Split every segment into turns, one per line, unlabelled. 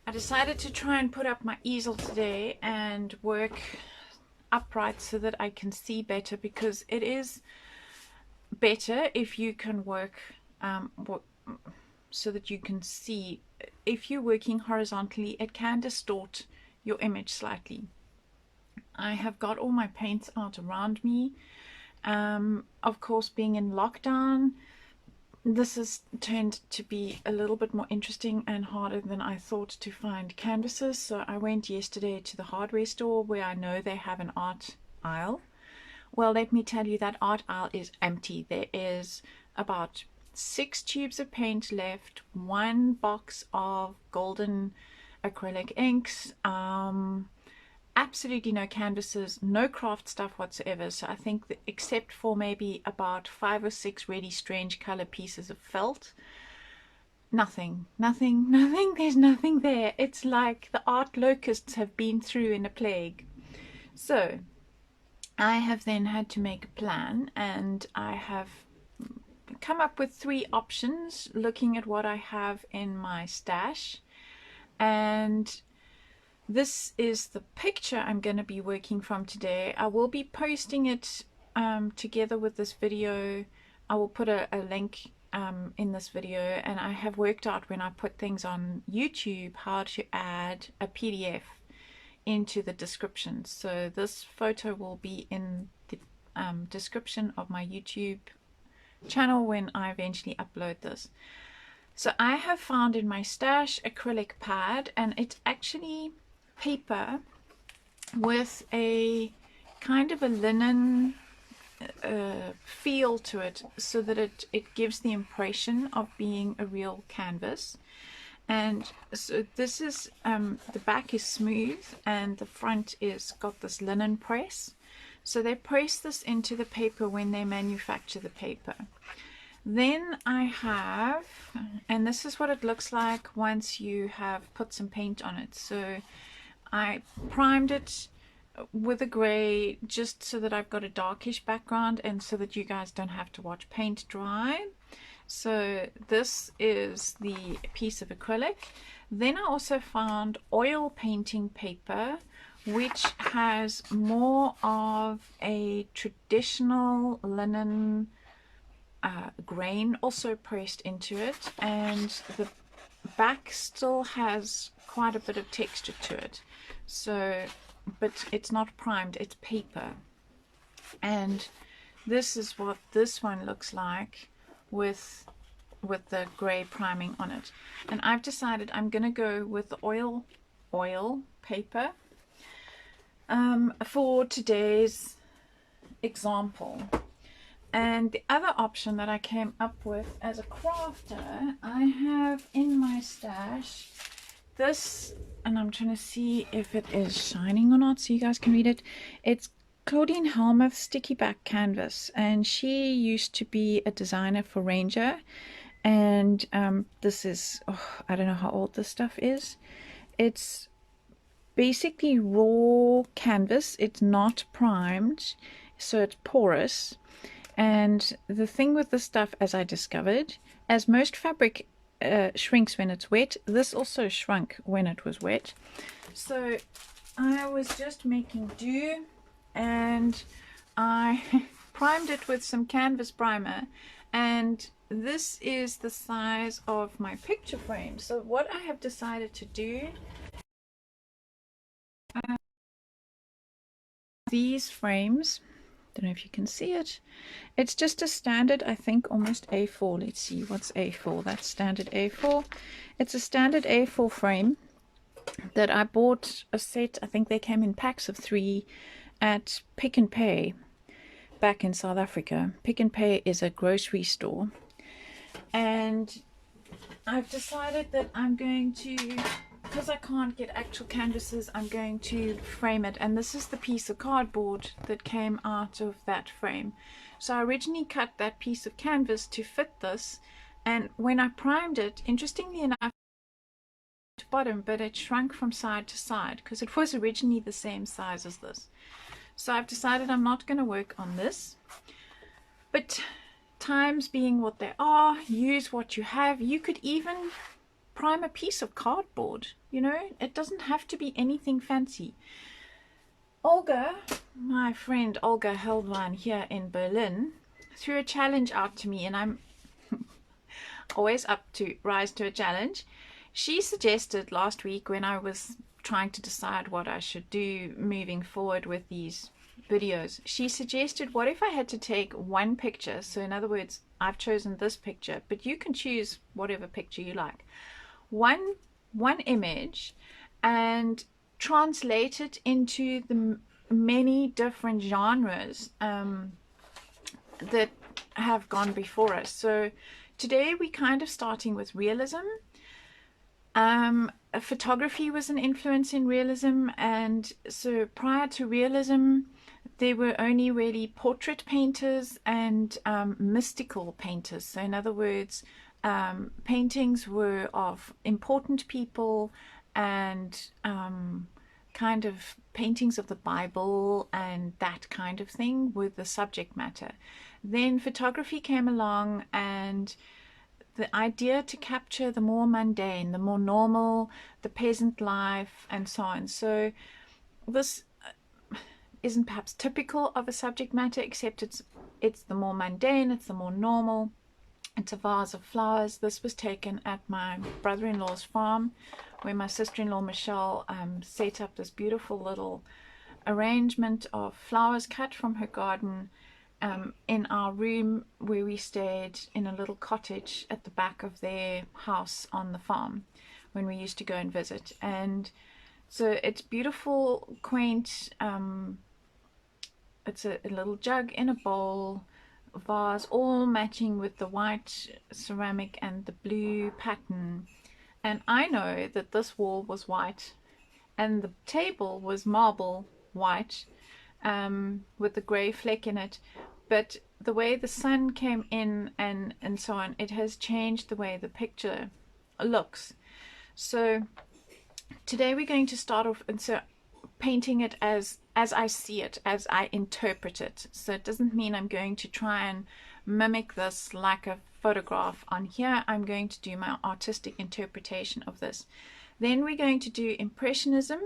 I decided to try and put up my easel today and work upright so that I can see better, because it is better if you can work so that you can see. If you're working horizontally, it can distort your image slightly. I have got all my paints out around me. Of course, being in lockdown, this has turned to be a little bit more interesting and harder than I thought to find canvases. So I went yesterday to the hardware store where I know they have an art aisle. Well, let me tell you, that art aisle is empty. There is about 6 tubes of paint left, 1 box of golden acrylic inks, absolutely no canvases, no craft stuff whatsoever. So I think that except for maybe about 5 or 6 really strange color pieces of felt, nothing. There's nothing there. It's like the art locusts have been through in a plague. So I have then had to make a plan, and I have come up with 3 options looking at what I have in my stash. And this is the picture I'm going to be working from today. I will be posting it together with this video. I will put a link in this video, and I have worked out when I put things on YouTube how to add a PDF into the description. So this photo will be in the description of my YouTube channel when I eventually upload this. So I have found in my stash acrylic pad, and it's actually paper with a kind of a linen feel to it, so that it gives the impression of being a real canvas. And so this is the back is smooth and the front is got this linen press. So they press this into the paper when they manufacture the paper. Then I have, and this is what it looks like once you have put some paint on it. So I primed it with a gray just so that I've got a darkish background and so that you guys don't have to watch paint dry. So this is the piece of acrylic. Then I also found oil painting paper, which has more of a traditional linen grain also pressed into it, and the back still has quite a bit of texture to it. So, but it's not primed, it's paper. And this is what this one looks like with the gray priming on it. And I've decided I'm going to go with the oil paper for today's example. And the other option that I came up with as a crafter, I have in my stash this, and I'm trying to see if it is shining or not so you guys can read it. It's Claudine Helmuth's sticky back canvas, and she used to be a designer for Ranger. And this is, I don't know how old this stuff is. It's basically raw canvas. It's not primed, so it's porous. And the thing with this stuff, as I discovered, as most fabric shrinks when it's wet, this also shrunk when it was wet. So I was just making do, and I primed it with some canvas primer, and this is the size of my picture frame. So what I have decided to do, these frames, don't know if you can see it, it's just a standard, I think almost A4. Let's see, what's A4? That's standard A4. It's a standard A4 frame that I bought a set, I think they came in packs of 3 at Pick n Pay back in South Africa. Pick n Pay is a grocery store, and I've decided that I'm going to, because I can't get actual canvases, I'm going to frame it. And this is the piece of cardboard that came out of that frame. So I originally cut that piece of canvas to fit this, and when I primed it, interestingly enough, to bottom, but it shrunk from side to side because it was originally the same size as this. So I've decided I'm not going to work on this, but times being what they are, use what you have. You could even prime a piece of cardboard, you know, it doesn't have to be anything fancy. Olga, my friend Olga Hellwein here in Berlin, threw a challenge out to me, and I'm always up to rise to a challenge. She suggested last week, when I was trying to decide what I should do moving forward with these videos, she suggested, what if I had to take one picture? So in other words, I've chosen this picture, but you can choose whatever picture you like. One image, and translate it into the many different genres that have gone before us. So today we're kind of starting with realism. Photography was an influence in realism, and so prior to realism there were only really portrait painters and mystical painters. So in other words, paintings were of important people and kind of paintings of the Bible and that kind of thing with the subject matter. Then photography came along, and the idea to capture the more mundane, the more normal, the peasant life, and so on. So this isn't perhaps typical of a subject matter, except it's the more mundane, it's the more normal. It's a vase of flowers. This was taken at my brother-in-law's farm, where my sister-in-law Michelle set up this beautiful little arrangement of flowers cut from her garden in our room, where we stayed in a little cottage at the back of their house on the farm when we used to go and visit. And so it's beautiful, quaint. It's a little jug in a bowl, vase, all matching with the white ceramic and the blue pattern. And I know that this wall was white and the table was marble white, with the gray fleck in it, but the way the sun came in and so on, it has changed the way the picture looks. So today we're going to start off and so painting it as I see it, as I interpret it. So it doesn't mean I'm going to try and mimic this like a photograph on here. I'm going to do my artistic interpretation of this. Then we're going to do Impressionism,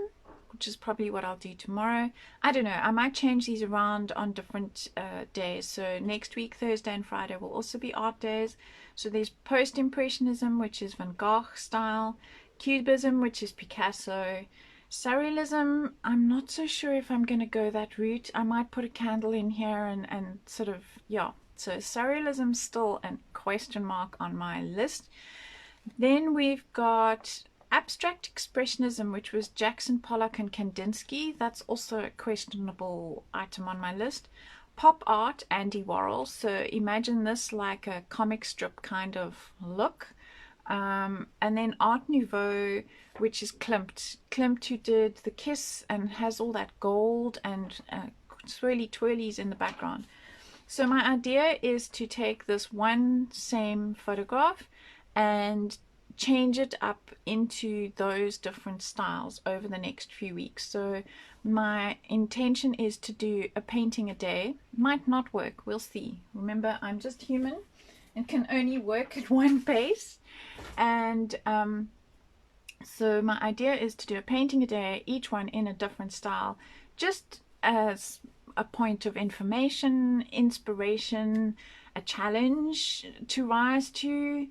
which is probably what I'll do tomorrow. I don't know, I might change these around on different days. So next week, Thursday and Friday, will also be art days. So there's Post-Impressionism, which is Van Gogh style, Cubism, which is Picasso, Surrealism. I'm not so sure if I'm going to go that route. I might put a candle in here and sort of, yeah. So Surrealism still a question mark on my list. Then we've got Abstract Expressionism, which was Jackson Pollock and Kandinsky. That's also a questionable item on my list. Pop art, Andy Warhol. So imagine this like a comic strip kind of look. And then Art Nouveau, which is Klimt. Klimt, who did The Kiss and has all that gold and swirly twirlies in the background. So my idea is to take this one same photograph and change it up into those different styles over the next few weeks. So my intention is to do a painting a day. Might not work, we'll see. Remember, I'm just human and can only work at one pace. And so my idea is to do a painting a day, each one in a different style, just as a point of information, inspiration, a challenge to rise to.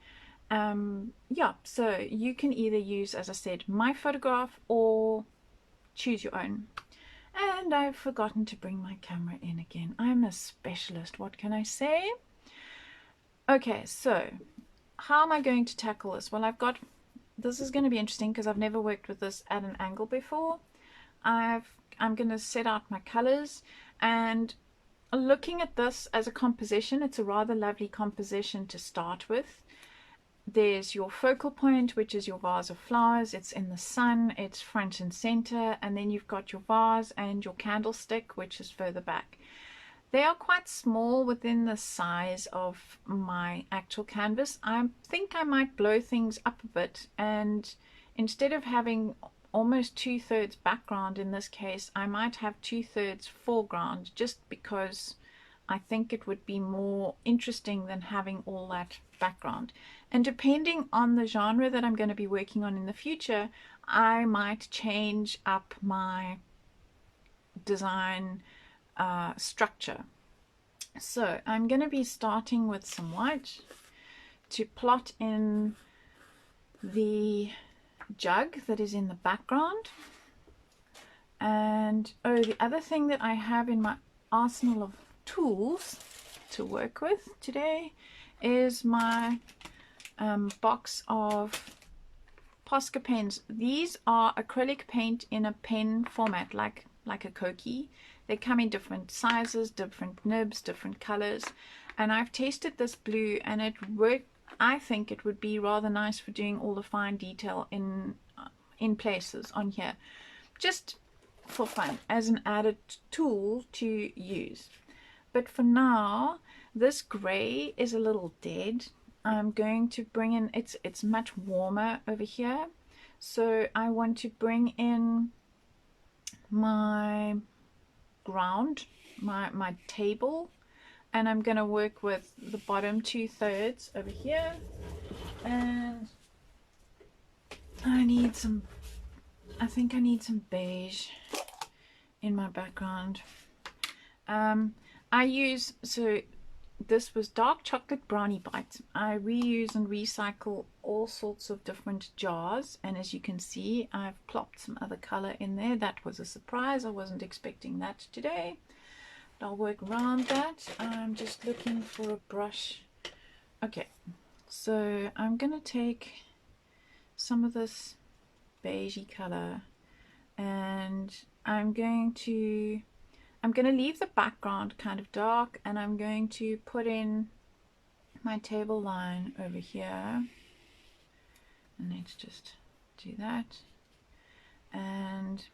Yeah, so you can either use, as I said, my photograph or choose your own. And I've forgotten to bring my camera in again. I'm a specialist, what can I say? Okay, so how am I going to tackle this? Well, this is going to be interesting because I've never worked with this at an angle before. I'm going to set out my colors, and looking at this as a composition, it's a rather lovely composition to start with. There's your focal point, which is your vase of flowers. It's in the sun, it's front and center, and then you've got your vase and your candlestick, which is further back. They are quite small within the size of my actual canvas. I think I might blow things up a bit, and instead of having almost 2/3 background in this case, I might have 2/3 foreground, just because I think it would be more interesting than having all that background. And depending on the genre that I'm going to be working on in the future, I might change up my design structure. So I'm going to be starting with some white to plot in the jug that is in the background. And oh, the other thing that I have in my arsenal of tools to work with today is my box of Posca pens. These are acrylic paint in a pen format, like a Koki. They come in different sizes, different nibs, different colors, and I've tasted this blue and it worked. I think it would be rather nice for doing all the fine detail in places on here, just for fun, as an added tool to use. But for now, this gray is a little dead. I'm going to bring in, it's much warmer over here, so I want to bring in my ground, my table, and I'm going to work with the bottom 2/3 over here. And I think I need some beige in my background. So this was dark chocolate brownie bites. I reuse and recycle all sorts of different jars, and as you can see, I've plopped some other color in there. That was a surprise. I wasn't expecting that today, but I'll work around that. I'm just looking for a brush. Okay, so I'm gonna take some of this beigey color, and I'm going to leave the background kind of dark, and I'm going to put in my table line over here, and let's just do that. And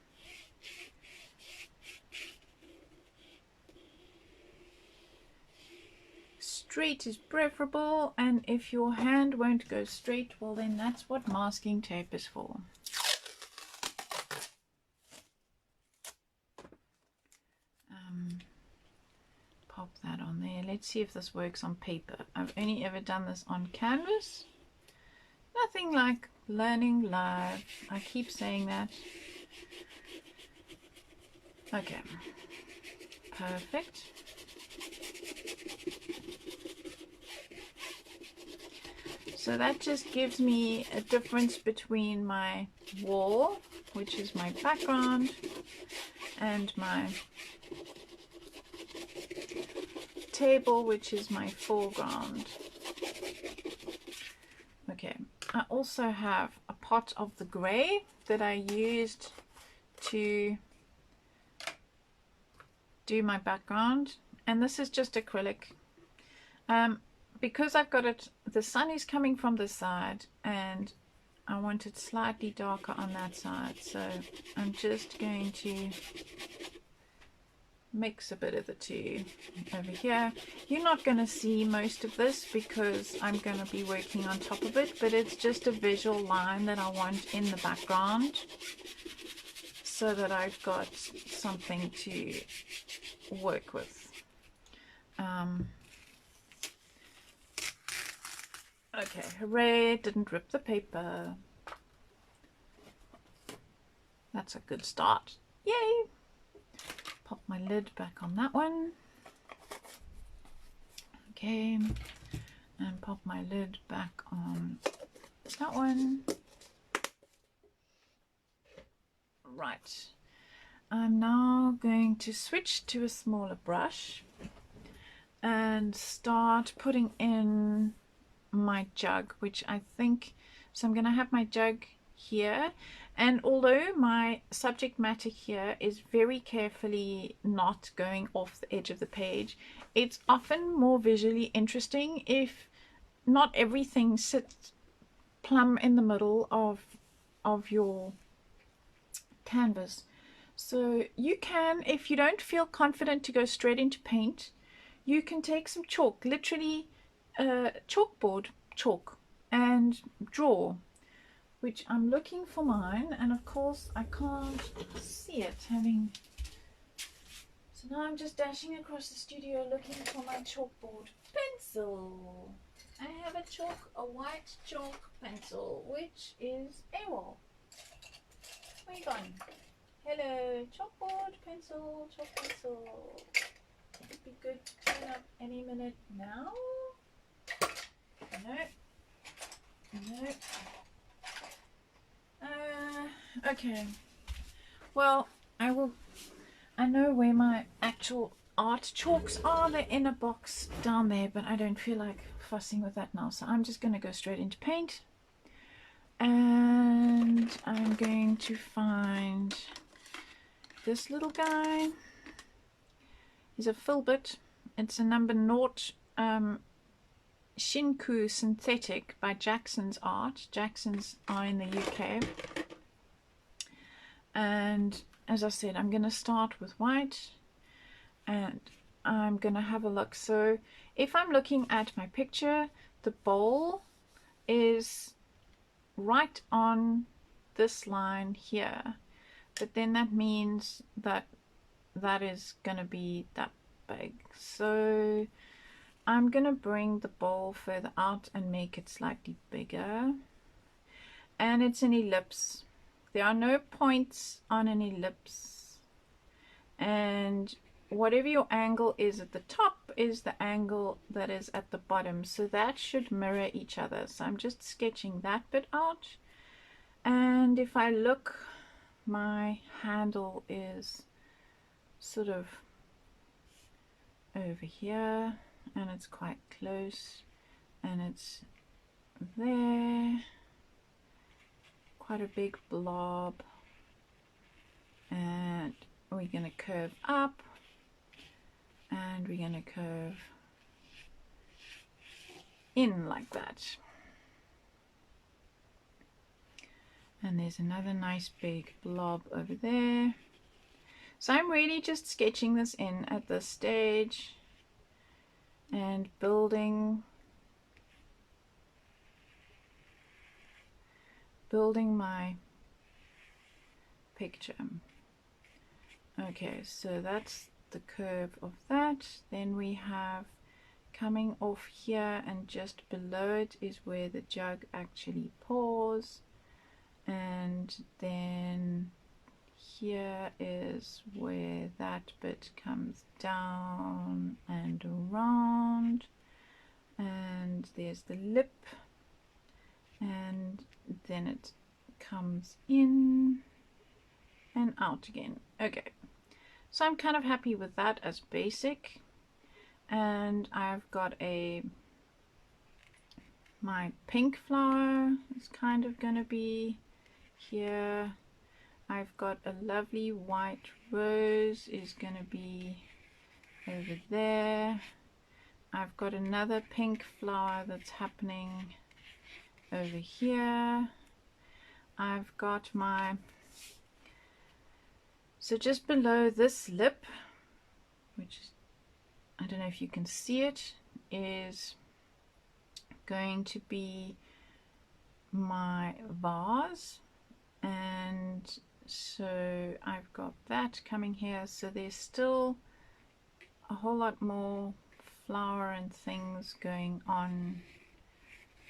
straight is preferable, and if your hand won't go straight, well then that's what masking tape is for. Pop that on there. Let's see if this works on paper. I've only ever done this on canvas. Nothing like learning live. I keep saying that. Okay, perfect. So that just gives me a difference between my wall, which is my background, and my table, which is my foreground. Okay, I also have a pot of the gray that I used to do my background, and this is just acrylic. Because I've got it, the sun is coming from the side and I want it slightly darker on that side, so I'm just going to mix a bit of the two over here. You're not going to see most of this because I'm going to be working on top of it, but it's just a visual line that I want in the background so that I've got something to work with. Okay, hooray, didn't rip the paper. That's a good start. Yay! Pop my lid back on that one. Okay, and pop my lid back on that one. Right, I'm now going to switch to a smaller brush and start putting in my jug, which I think, so I'm going to have my jug here, and although my subject matter here is very carefully not going off the edge of the page, it's often more visually interesting if not everything sits plumb in the middle of your canvas. So you can, if you don't feel confident to go straight into paint, you can take some chalk, literally chalkboard chalk, and draw, which I'm looking for mine, and of course I can't see it having, so So now I'm just dashing across the studio looking for my chalkboard pencil. I have a white chalk pencil, which is AWOL. Where you gone? Hello, chalkboard pencil, chalk pencil. It would be good to turn up any minute now. No. No. Okay. Well, I know where my actual art chalks are. They're in a box down there, but I don't feel like fussing with that now. So I'm just going to go straight into paint. And I'm going to find this little guy. He's a filbert. It's a number 0 Shinku Synthetic by Jackson's Art. Jackson's are in the UK. And as I said, I'm going to start with white and I'm going to have a look. So if I'm looking at my picture, the bowl is right on this line here, but then that means that that is going to be that big. So I'm going to bring the bowl further out and make it slightly bigger. And it's an ellipse. There are no points on an ellipse. And whatever your angle is at the top is the angle that is at the bottom. So that should mirror each other. So I'm just sketching that bit out. And if I look, my handle is sort of over here. And it's quite close. And it's there. Quite a big blob, and we're going to curve up and we're going to curve in like that. And there's another nice big blob over there. So I'm really just sketching this in at this stage and building my picture. Okay, so that's the curve of that. Then we have coming off here, and just below it is where the jug actually pours, and then here is where that bit comes down and around, and there's the lip, and then it comes in and out again. Okay, so I'm kind of happy with that as basic. And I've got my pink flower is kind of gonna be here. I've got a lovely white rose is gonna be over there. I've got another pink flower that's happening over here. I've got so just below this lip, which is, I don't know if you can see it, is going to be my vase. And so I've got that coming here. So there's still a whole lot more flower and things going on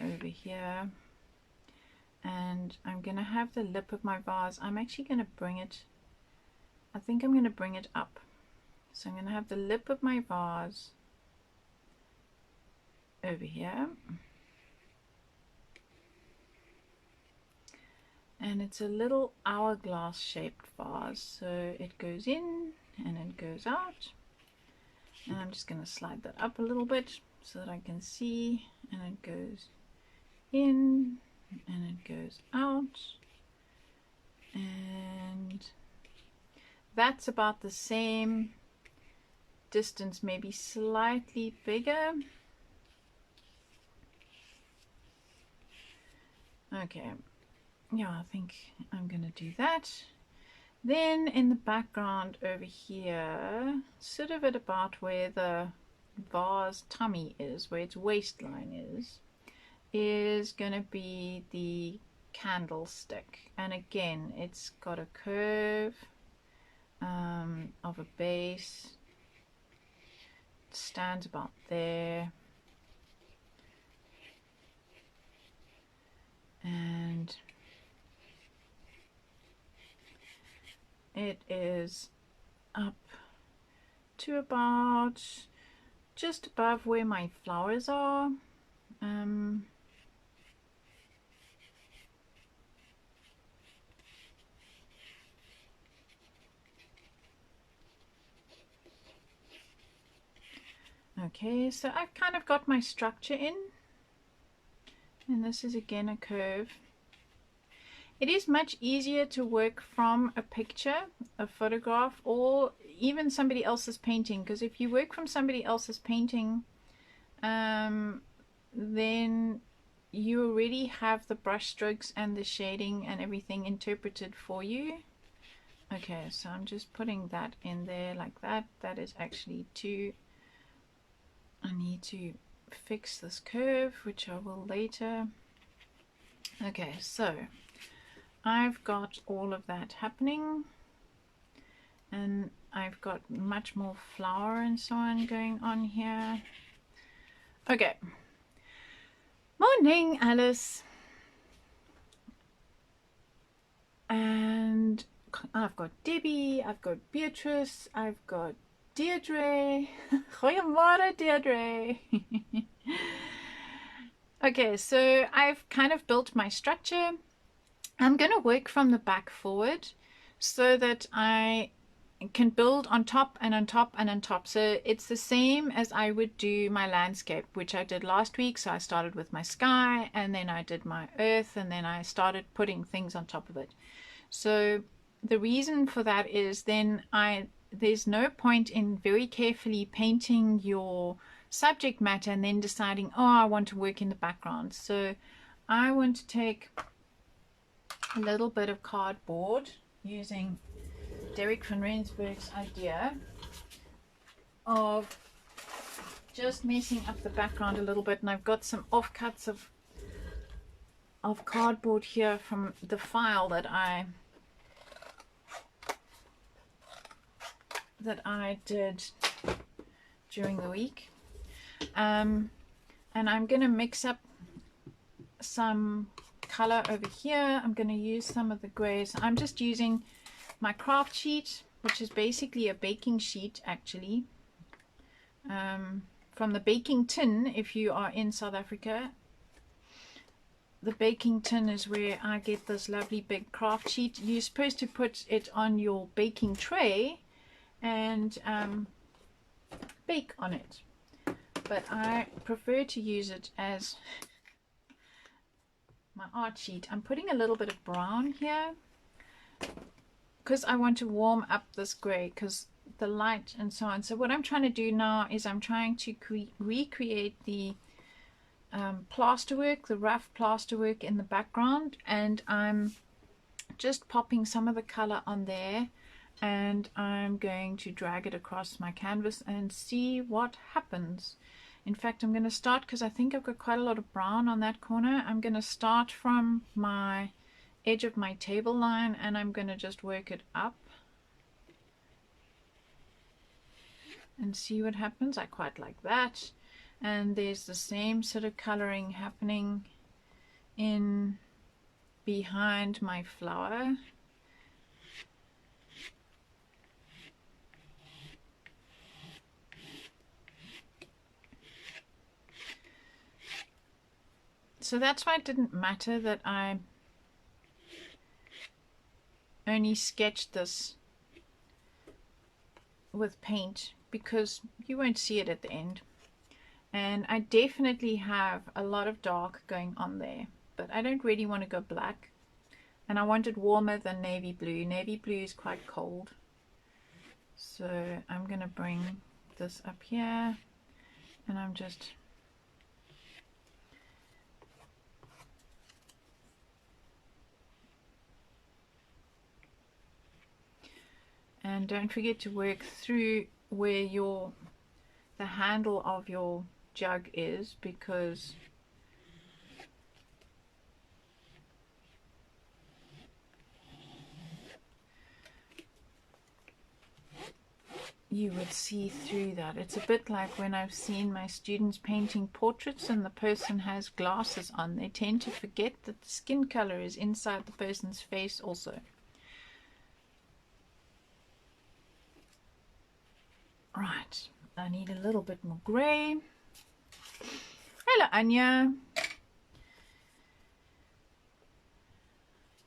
over here. And I'm going to have the lip of my vase. I'm actually going to bring it, I think I'm going to bring it up. So I'm going to have the lip of my vase over here. And it's a little hourglass shaped vase. So it goes in and it goes out. And I'm just going to slide that up a little bit so that I can see. And it goes in and it goes out. And that's about the same distance, maybe slightly bigger. Okay, yeah, I think I'm gonna do that. Then in the background over here, sort of at about where the vase tummy is, where its waistline is gonna be the candlestick. And again, it's got a curve of a base stands about there. And it is up to about just above where my flowers are. Okay, so I've kind of got my structure in, and this is again a curve. It is much easier to work from a picture, a photograph, or even somebody else's painting, because if you work from somebody else's painting, then you already have the brush strokes and the shading and everything interpreted for you. Okay, so I'm just putting that in there like that. That is actually too... I need to fix this curve, which I will later. Okay, so I've got all of that happening, and I've got much more flower and so on going on here. Okay. Morning, Alice. And I've got Debbie, I've got Beatrice, I've got Deirdre. Goeiemôre, Deirdre. Okay, so I've kind of built my structure. I'm going to work from the back forward so that I can build on top and on top and on top. So it's the same as I would do my landscape, which I did last week. So I started with my sky, and then I did my earth, and then I started putting things on top of it. So the reason for that is then there's no point in very carefully painting your subject matter and then deciding, oh, I want to work in the background. So I want to take a little bit of cardboard using Derek van Rensburg's idea of just messing up the background a little bit, and I've got some offcuts of cardboard here from the file that I did during the week, and I'm going to mix up some color over here. I'm going to use some of the grays. I'm just using my craft sheet, which is basically a baking sheet actually, from the baking tin. If you are in South Africa, the baking tin is where I get this lovely big craft sheet. You're supposed to put it on your baking tray and bake on it, but I prefer to use it as my art sheet. I'm putting a little bit of brown here because I want to warm up this gray because the light and so on. So what I'm trying to do now is I'm trying to recreate the plasterwork, the rough plasterwork in the background, and I'm just popping some of the color on there, and I'm going to drag it across my canvas and see what happens. In fact, I'm going to start, because I think I've got quite a lot of brown on that corner. I'm going to start from my edge of my table line, and I'm going to just work it up and see what happens. I quite like that. And there's the same sort of coloring happening in behind my flower. So that's why it didn't matter that I only sketched this with paint, because you won't see it at the end. And I definitely have a lot of dark going on there, but I don't really want to go black, and I want it warmer than navy blue. Navy blue is quite cold, so I'm going to bring this up here, and I'm just and don't forget to work through where the handle of your jug is, because you would see through that. It's a bit like when I've seen my students painting portraits and the person has glasses on. They tend to forget that the skin color is inside the person's face also. Right, I need a little bit more gray. Hello, Anya.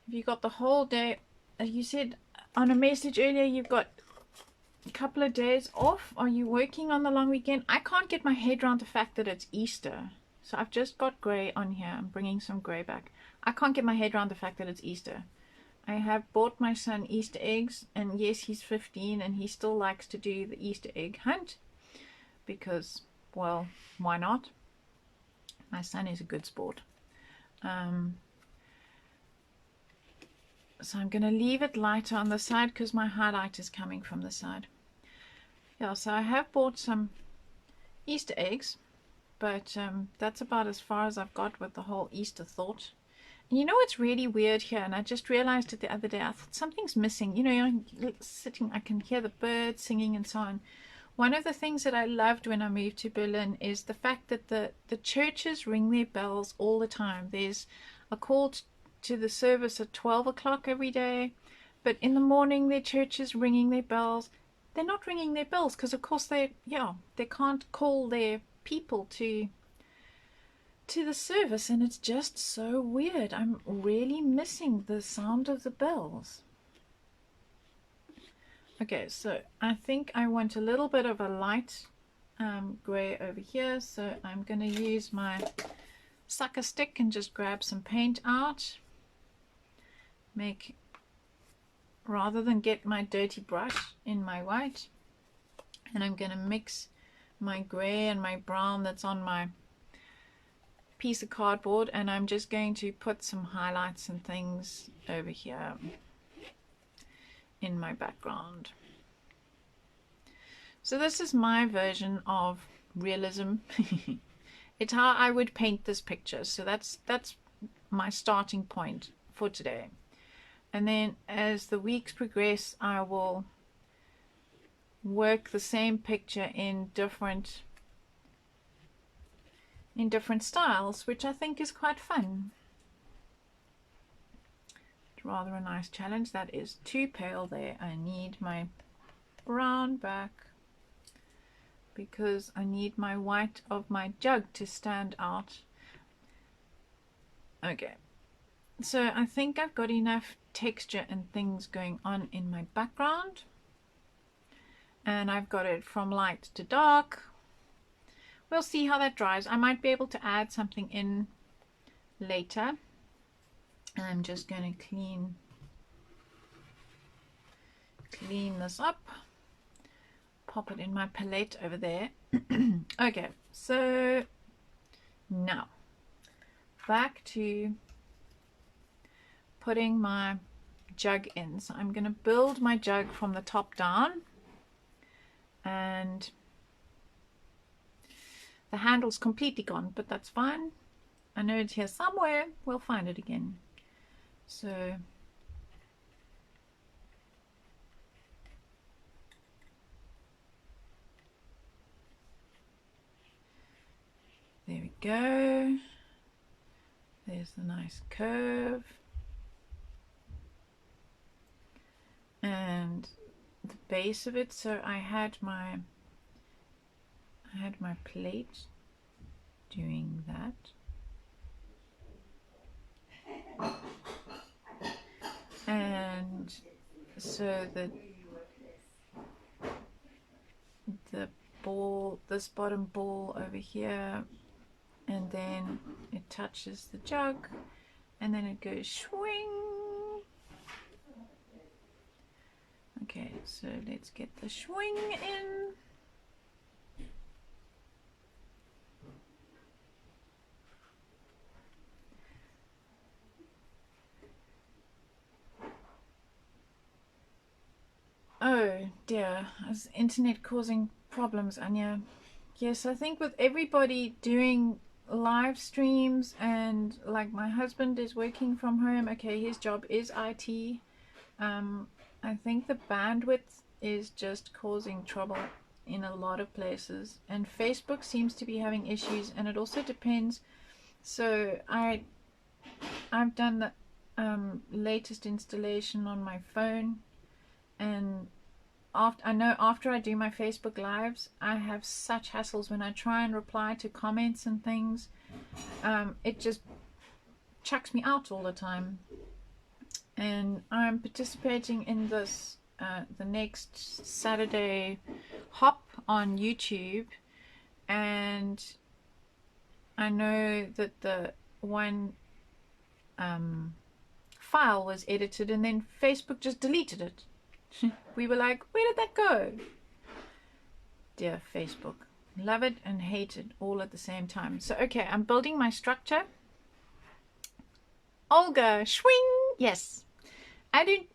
Have you got the whole day? You said on a message earlier you've got a couple of days off. Are you working on the long weekend? I can't get my head around the fact that it's Easter. So I've just got grey on here. I'm bringing some grey back. I can't get my head around the fact that it's Easter. I have bought my son Easter eggs, and yes, he's 15 and he still likes to do the Easter egg hunt because, well, why not? My son is a good sport. So I'm going to leave it lighter on the side because my highlight is coming from the side. Yeah, so I have bought some Easter eggs, but that's about as far as I've got with the whole Easter thought. And you know what's really weird here, and I just realized it the other day, I thought something's missing. You know, you're sitting, I can hear the birds singing and so on. One of the things that I loved when I moved to Berlin is the fact that the churches ring their bells all the time. There's a call to the service at 12 o'clock every day, but in the morning their church is ringing their bells. They're not ringing their bells because of course they can't call their people to the service, and it's just so weird. I'm really missing the sound of the bells. Okay, so I think I want a little bit of a light gray over here, so I'm going to use my sucker stick and just grab some paint out. Rather than get my dirty brush in my white, and I'm going to mix my gray and my brown that's on my piece of cardboard, and I'm just going to put some highlights and things over here in my background. So this is my version of realism. It's how I would paint this picture, so that's my starting point for today. And then as the weeks progress, I will work the same picture in different styles, which I think is quite fun. It's rather a nice challenge. That is too pale there. I need my brown back because I need my white of my jug to stand out. Okay, so I think I've got enough texture and things going on in my background, and I've got it from light to dark. We'll see how that dries. I might be able to add something in later. I'm just going to clean this up, pop it in my palette over there. Okay, so now back to putting my jug in. So I'm going to build my jug from the top down, and the handle's completely gone, but that's fine. I know it's here somewhere. We'll find it again. So there we go. There's the nice curve. And the base of it, so I had my plate doing that. And so the ball, this bottom ball over here, and then it touches the jug, and then it goes swing. Okay, so let's get the swing in. Oh dear, is internet causing problems, Anya? Yes, I think with everybody doing live streams, and like my husband is working from home. Okay, his job is IT. I think the bandwidth is just causing trouble in a lot of places, and Facebook seems to be having issues, and it also depends. So I've done the latest installation on my phone, and after I do my Facebook lives, I have such hassles when I try and reply to comments and things. It just chucks me out all the time. And I'm participating in this the next Saturday hop on YouTube, and I know that the one file was edited and then Facebook just deleted it. We were like, where did that go? Dear Facebook, love it and hate it all at the same time. So okay, I'm building my structure. Olga, swing. Yes, I don't.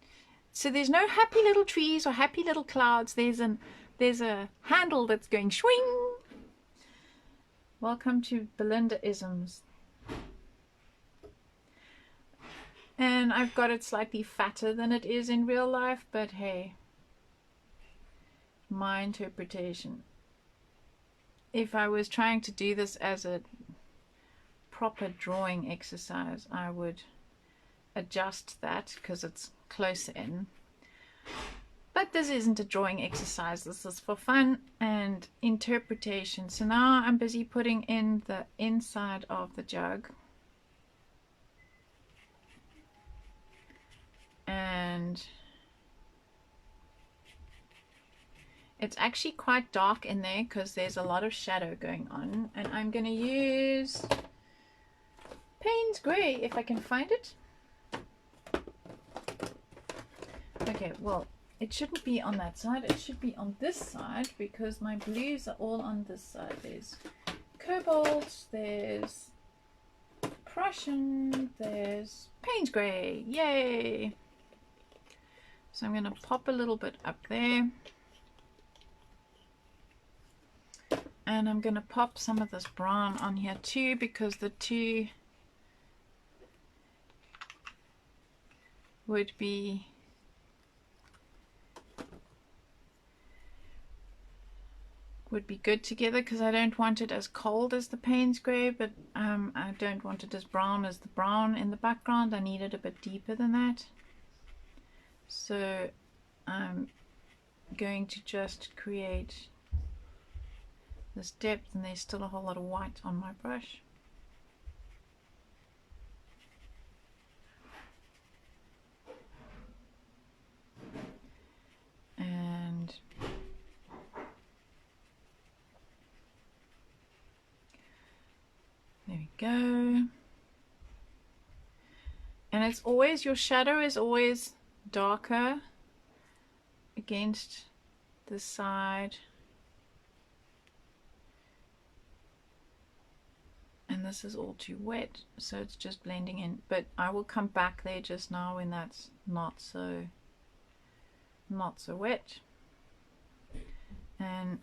So there's no happy little trees or happy little clouds. There's a handle that's going swing. Welcome to Belinda-isms. And I've got it slightly fatter than it is in real life, but hey, my interpretation. If I was trying to do this as a proper drawing exercise, I would adjust that because it's close in. But this isn't a drawing exercise, this is for fun and interpretation. So now I'm busy putting in the inside of the jug. And it's actually quite dark in there because there's a lot of shadow going on, and I'm going to use Payne's Grey if I can find it. Okay, well, it shouldn't be on that side, it should be on this side because my blues are all on this side. There's Cobalt, there's Prussian, there's Payne's Grey, yay! So I'm going to pop a little bit up there. And I'm going to pop some of this brown on here too, because the two would be good together, because I don't want it as cold as the Payne's Grey, but I don't want it as brown as the brown in the background. I need it a bit deeper than that. So I'm going to just create this depth, and there's still a whole lot of white on my brush. And there we go. And it's always, your shadow is always darker against the side, and this is all too wet, so it's just blending in, but I will come back there just now when that's not so wet. And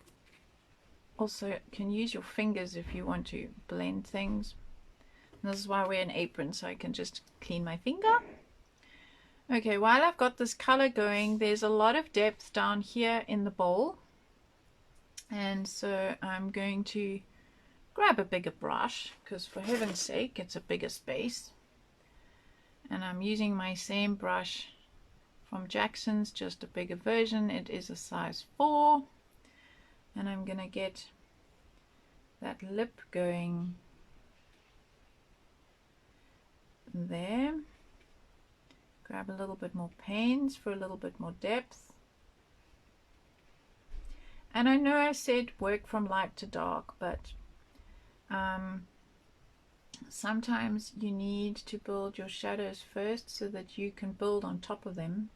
also can use your fingers if you want to blend things. And this is why I wear an apron, so I can just clean my finger. Okay, while I've got this color going, there's a lot of depth down here in the bowl, and so I'm going to grab a bigger brush, because for heaven's sake it's a bigger space. And I'm using my same brush from Jackson's, just a bigger version. It is a size 4, and I'm gonna get that lip going there. Grab a little bit more paints for a little bit more depth. And I know I said work from light to dark, but sometimes you need to build your shadows first so that you can build on top of them.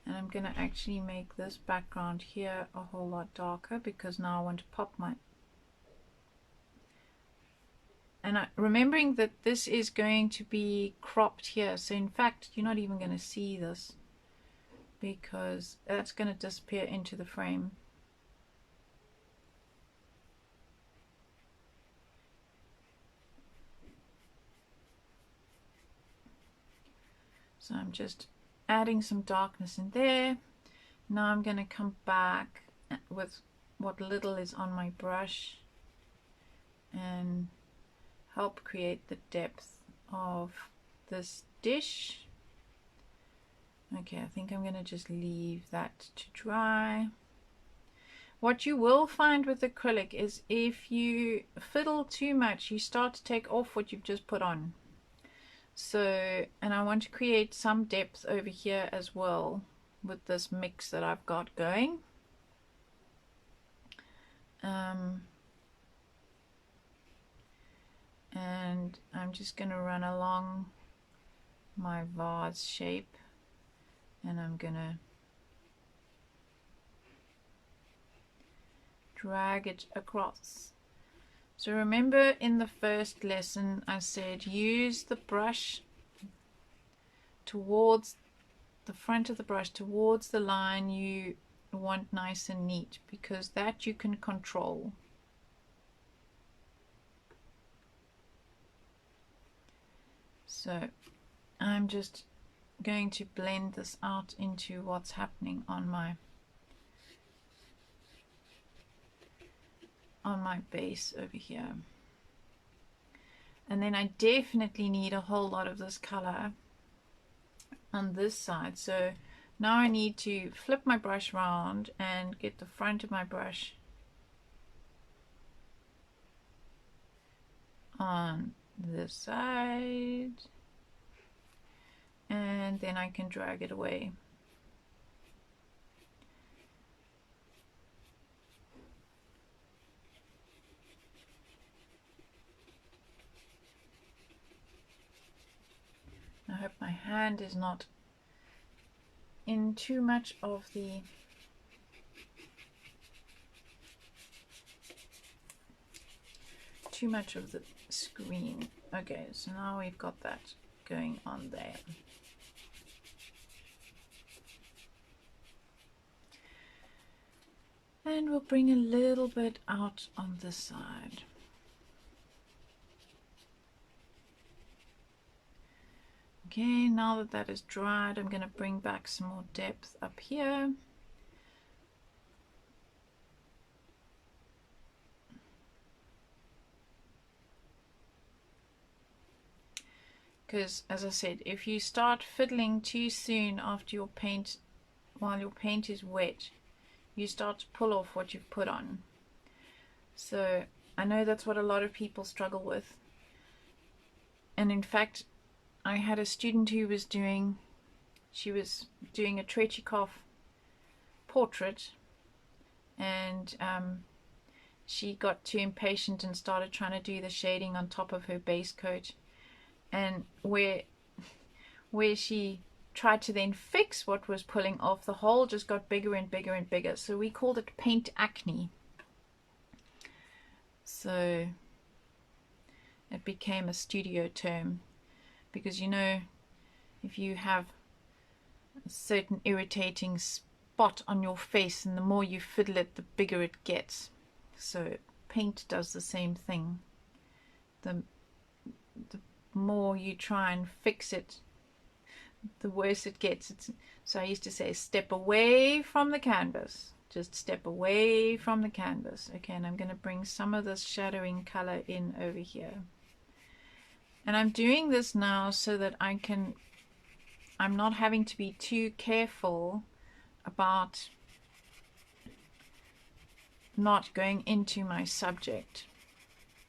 And I'm going to actually make this background here a whole lot darker, because now I want to pop my... And remembering that this is going to be cropped here, so in fact you're not even going to see this, because that's going to disappear into the frame. So I'm just adding some darkness in there. Now I'm going to come back with what little is on my brush and help create the depth of this dish. Okay, I think I'm going to just leave that to dry. What you will find with acrylic is if you fiddle too much, you start to take off what you've just put on. So, and I want to create some depth over here as well with this mix that I've got going. And I'm just going to run along my vase shape, and I'm going to drag it across. So remember in the first lesson I said use the brush towards the front of the brush, towards the line you want nice and neat, because that you can control. So I'm just going to blend this out into what's happening on my base over here. And then I definitely need a whole lot of this color on this side. So now I need to flip my brush around and get the front of my brush on this side, and then I can drag it away. I hope my hand is not in too much of the screen. Okay, so now we've got that going on there. And we'll bring a little bit out on this side. Okay, now that that is dried, I'm going to bring back some more depth up here. Because, as I said, if you start fiddling too soon after your paint, while your paint is wet, you start to pull off what you've put on. So I know that's what a lot of people struggle with. And in fact, I had a student who was doing, she was doing a Tretyakov portrait, and she got too impatient and started trying to do the shading on top of her base coat, and where she tried to then fix what was pulling off, the hole just got bigger and bigger and bigger. So we called it paint acne. So it became a studio term, because you know, if you have a certain irritating spot on your face, and the more you fiddle it, the bigger it gets. So paint does the same thing. The more you try and fix it, the worse it gets. So I used to say, step away from the canvas. Just step away from the canvas. Okay, and I'm going to bring some of this shadowing color in over here. And I'm doing this now so that I'm not having to be too careful about not going into my subject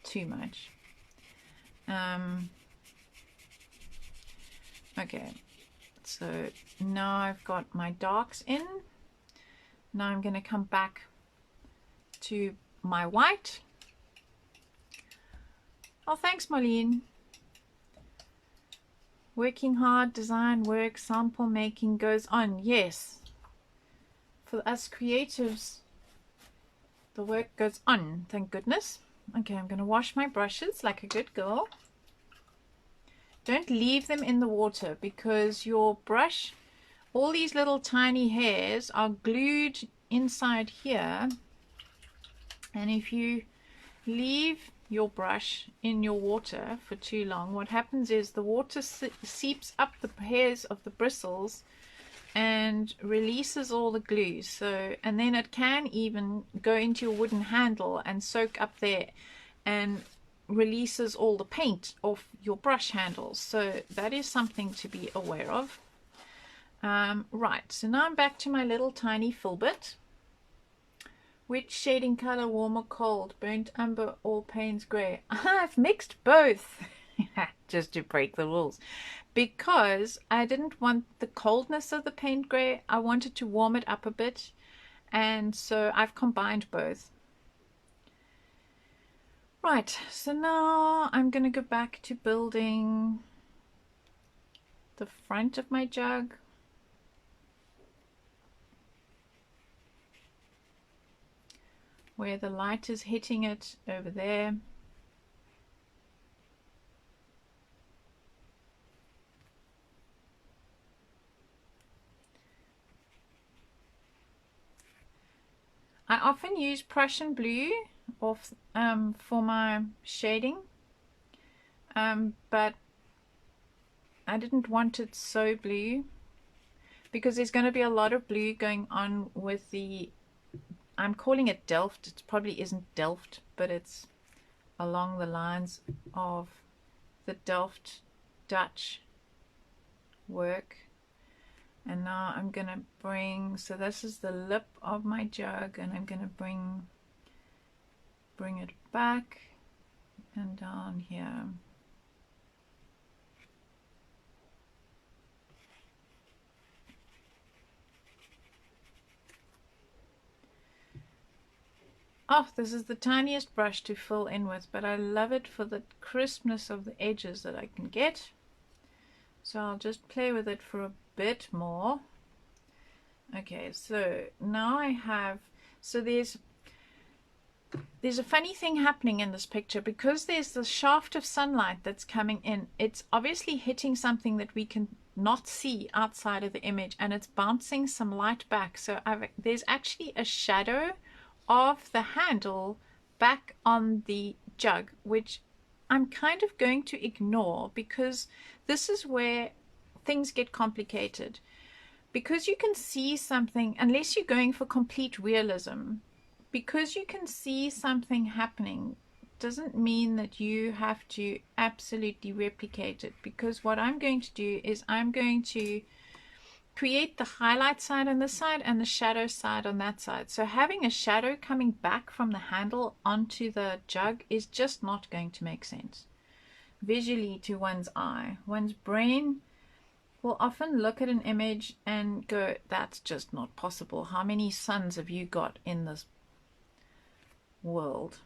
too much. Okay, so now I've got my darks in. Now I'm going to come back to my white. Oh, thanks, Marlene. Working hard, design work, sample making goes on. Yes, for us creatives, the work goes on, thank goodness. Okay, I'm going to wash my brushes like a good girl. Don't leave them in the water, because your brush, all these little tiny hairs are glued inside here, and if you leave your brush in your water for too long, what happens is the water seeps up the hairs of the bristles and releases all the glue. So, and then it can even go into your wooden handle and soak up there and releases all the paint off your brush handles. So that is something to be aware of. Right, so now I'm back to my little tiny filbert. Which shading color, warm or cold? Burnt umber or Payne's grey? I've mixed both just to break the rules, because I didn't want the coldness of the paint grey. I wanted to warm it up a bit, and so I've combined both. Right, so now I'm going to go back to building the front of my jug. Where the light is hitting it over there. I often use Prussian blue for my shading, but I didn't want it so blue because there's going to be a lot of blue going on with the, I'm calling it Delft. It probably isn't Delft, but it's along the lines of the Delft Dutch work. And now I'm going to bring, so this is the lip of my jug, and I'm going to bring it back and down here. Oh, this is the tiniest brush to fill in with, but I love it for the crispness of the edges that I can get. So I'll just play with it for a bit more. Okay, so now I have, so there's a funny thing happening in this picture because there's the shaft of sunlight that's coming in. It's obviously hitting something that we can not see outside of the image, and it's bouncing some light back. So there's actually a shadow of the handle back on the jug, which I'm kind of going to ignore, because this is where things get complicated. Because you can see something, unless you're going for complete realism, because you can see something happening doesn't mean that you have to absolutely replicate it. Because what I'm going to do is I'm going to create the highlight side on this side and the shadow side on that side. So having a shadow coming back from the handle onto the jug is just not going to make sense visually to one's eye. One's brain will often look at an image and go, that's just not possible. How many suns have you got in this world?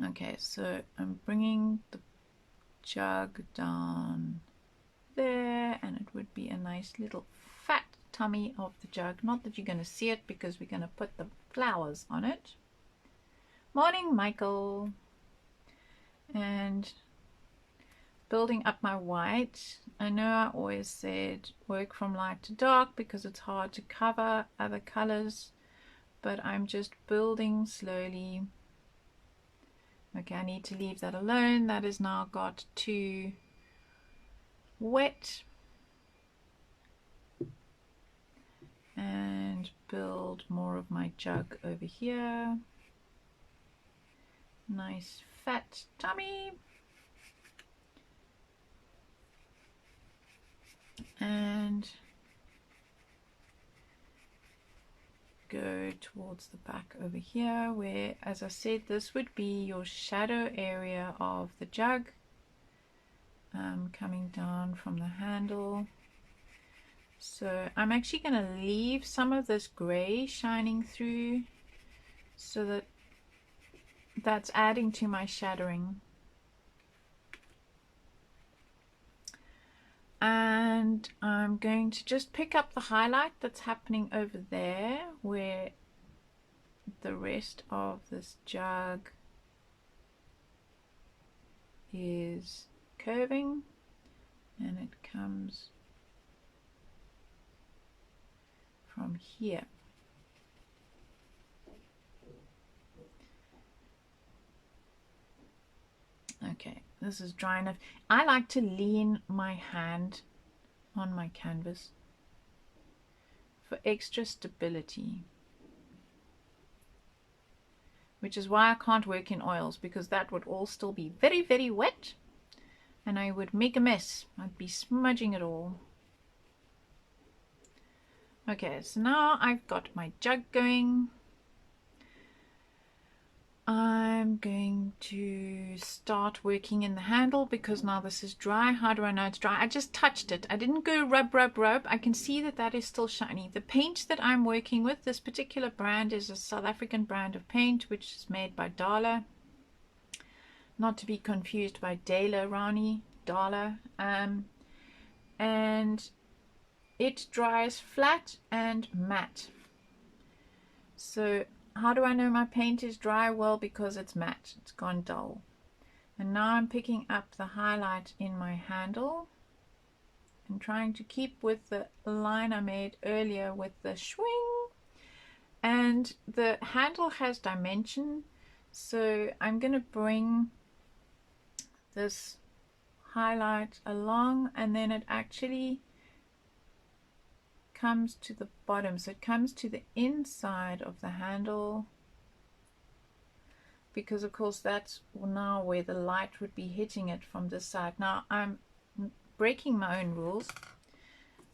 Okay, so I'm bringing the jug down there, and it would be a nice little fat tummy of the jug. Not that you're going to see it because we're going to put the flowers on it. Morning, Michael. And building up my white. I know I always said work from light to dark because it's hard to cover other colors, but I'm just building slowly. Okay, I need to leave that alone. That has now got too wet. And build more of my jug over here. Nice fat tummy. And go towards the back over here, where, as I said, this would be your shadow area of the jug, coming down from the handle. So I'm actually going to leave some of this gray shining through, so that that's adding to my shadowing. And I'm going to just pick up the highlight that's happening over there, where the rest of this jug is curving, and it comes from here. Okay, this is dry enough. I like to lean my hand on my canvas for extra stability. Which is why I can't work in oils, because that would all still be very, very wet. And I would make a mess. I'd be smudging it all. Okay, so now I've got my jug going. I'm going to start working in the handle because now this is dry. How do I know it's dry? I just touched it. I didn't go rub, rub, rub. I can see that that is still shiny. The paint that I'm working with, this particular brand, is a South African brand of paint, which is made by Dala. Not to be confused by Dala Rani, Dala. And it dries flat and matte. So how do I know my paint is dry? Well, because it's matte. It's gone dull. And now I'm picking up the highlight in my handle and trying to keep with the line I made earlier with the swing. And the handle has dimension, so I'm going to bring this highlight along, and then it actually comes to the bottom, so it comes to the inside of the handle, because of course that's now where the light would be hitting it from this side. Now I'm breaking my own rules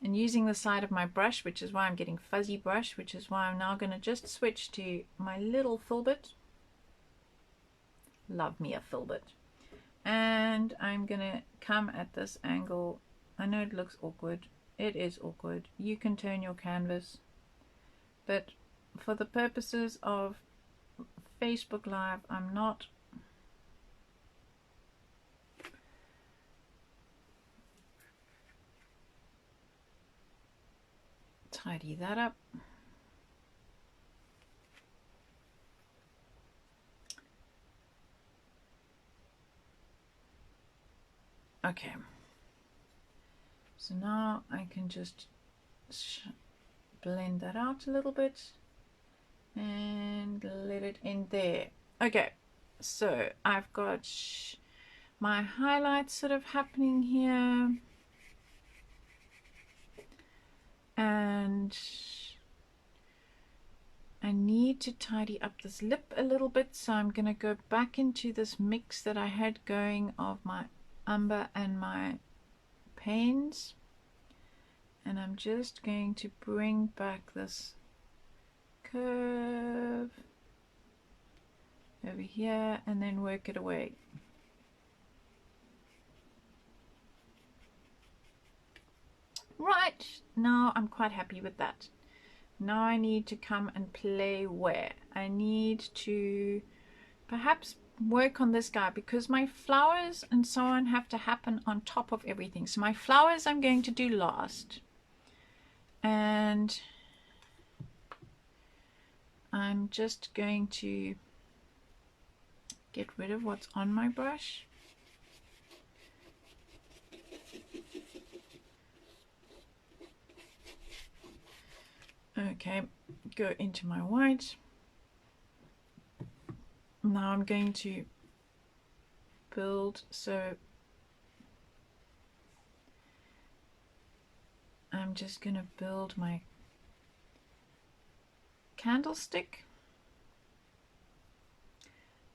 and using the side of my brush, which is why I'm getting fuzzy brush, which is why I'm now going to just switch to my little filbert. Love me a filbert. And I'm going to come at this angle. I know it looks awkward. It is awkward. You can turn your canvas, but for the purposes of Facebook Live, I'm not tidy that up. Okay. So now I can just blend that out a little bit and let it in there. Okay, so I've got my highlights sort of happening here, and I need to tidy up this lip a little bit, so I'm going to go back into this mix that I had going of my umber and my paints, and I'm just going to bring back this curve over here and then work it away. Right, now I'm quite happy with that. Now I need to come and play where I need to perhaps work on this guy, because my flowers and so on have to happen on top of everything. So my flowers I'm going to do last, and I'm just going to get rid of what's on my brush. Okay, go into my white. Now I'm going to build, so I'm just going to build my candlestick,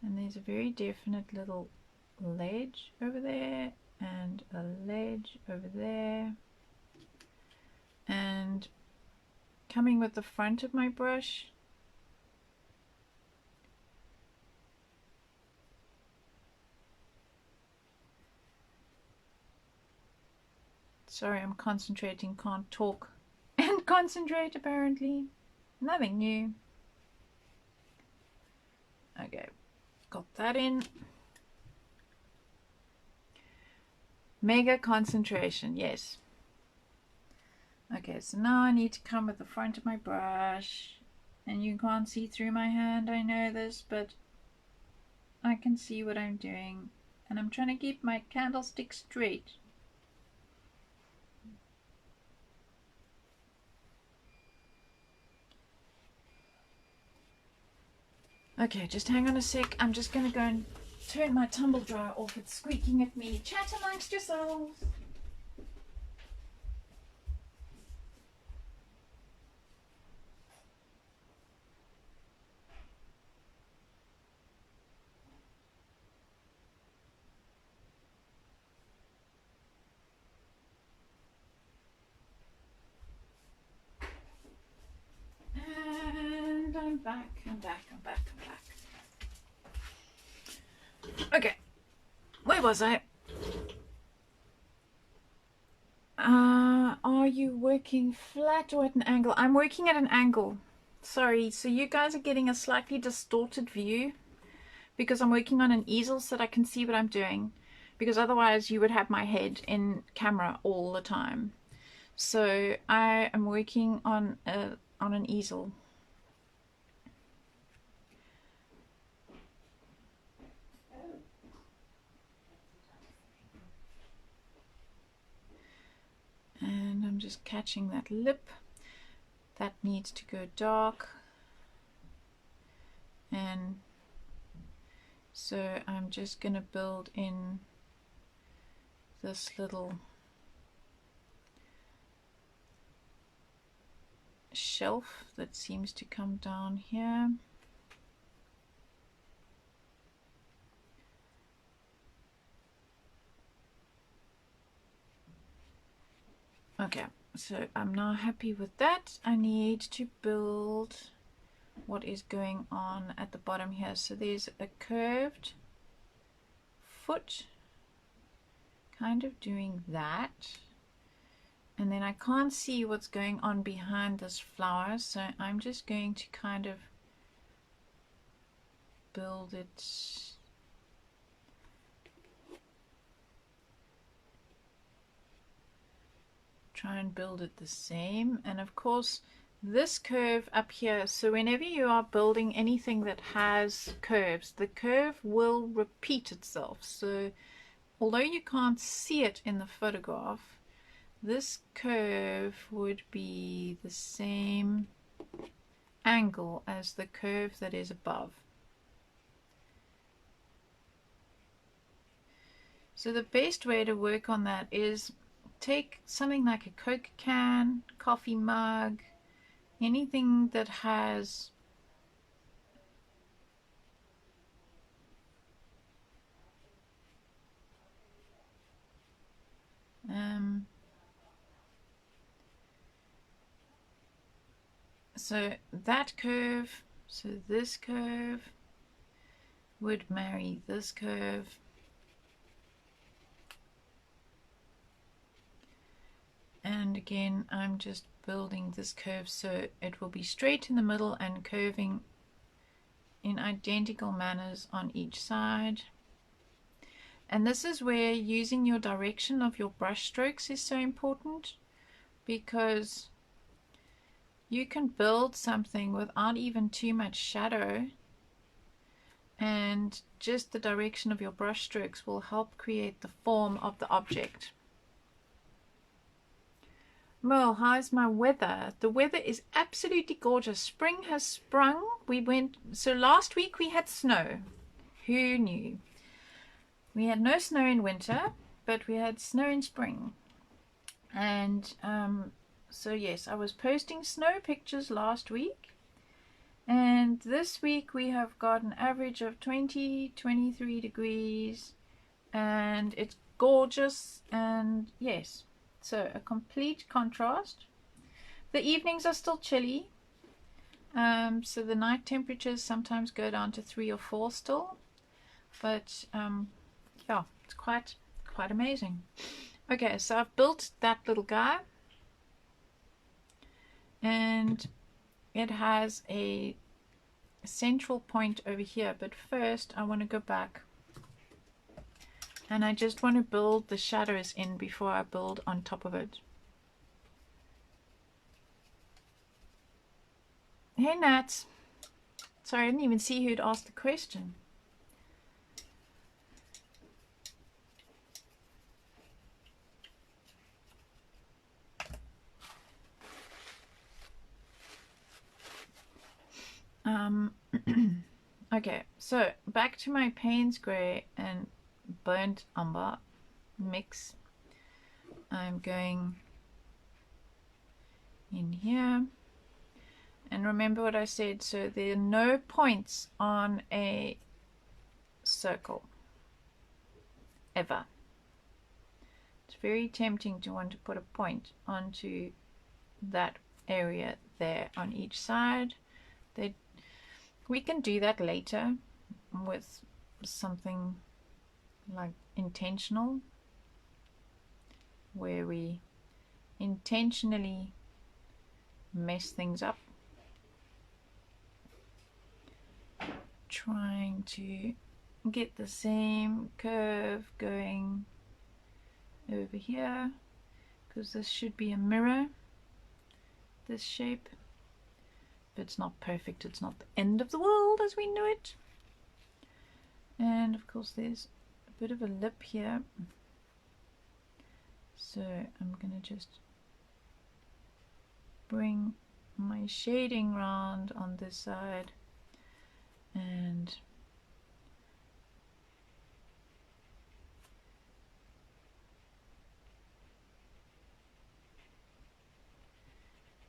and there's a very definite little ledge over there and a ledge over there, and coming with the front of my brush, sorry, I'm concentrating, can't talk and concentrate apparently. Nothing new. Okay, got that in. Mega concentration, yes. Okay, so now I need to come with the front of my brush, and you can't see through my hand, I know this, but I can see what I'm doing, and I'm trying to keep my candlestick straight. Okay, just hang on a sec. I'm just going to go and turn my tumble dryer off. It's squeaking at me. Chat amongst yourselves. back. Okay, where was I? Are you working flat or at an angle? I'm working at an angle. Sorry, so you guys are getting a slightly distorted view because I'm working on an easel so that I can see what I'm doing, because otherwise you would have my head in camera all the time. So I am working on an easel. And I'm just catching that lip. That needs to go dark. And so I'm just going to build in this little shelf that seems to come down here. Okay, so I'm now happy with that. I need to build what is going on at the bottom here. So there's a curved foot kind of doing that, and then I can't see what's going on behind this flower, so I'm just going to kind of build it try and build it the same. And of course this curve up here, so whenever you are building anything that has curves, the curve will repeat itself. So although you can't see it in the photograph, this curve would be the same angle as the curve that is above. So the best way to work on that is take something like a Coke can, coffee mug, anything that has so that curve, so this curve would marry this curve, and again I'm just building this curve so it will be straight in the middle and curving in identical manners on each side. And this is where using your direction of your brush strokes is so important, because you can build something without even too much shadow, and just the direction of your brush strokes will help create the form of the object. Well, how's my weather? The weather is absolutely gorgeous. Spring has sprung. So last week we had snow. Who knew? We had no snow in winter, but we had snow in spring. And so yes, I was posting snow pictures last week. And this week we have got an average of 23 degrees. And it's gorgeous. And yes. So a complete contrast. The evenings are still chilly, so the night temperatures sometimes go down to 3 or 4 still, but yeah, it's quite amazing. Okay, so I've built that little guy, and it has a central point over here, but first I want to go back. And I just want to build the shadows in before I build on top of it. Hey Nat. Sorry, I didn't even see who'd asked the question. Okay, so back to my Payne's Grey and Burnt Umber mix. I'm going in here, and remember what I said, so there are no points on a circle ever. It's very tempting to want to put a point onto that area there on each side. We can do that later with something like intentional, where we intentionally mess things up, trying to get the same curve going over here, because this should be a mirror, this shape. But it's not perfect, it's not the end of the world as we know it. And of course there's a bit of a lip here, so I'm gonna just bring my shading round on this side, and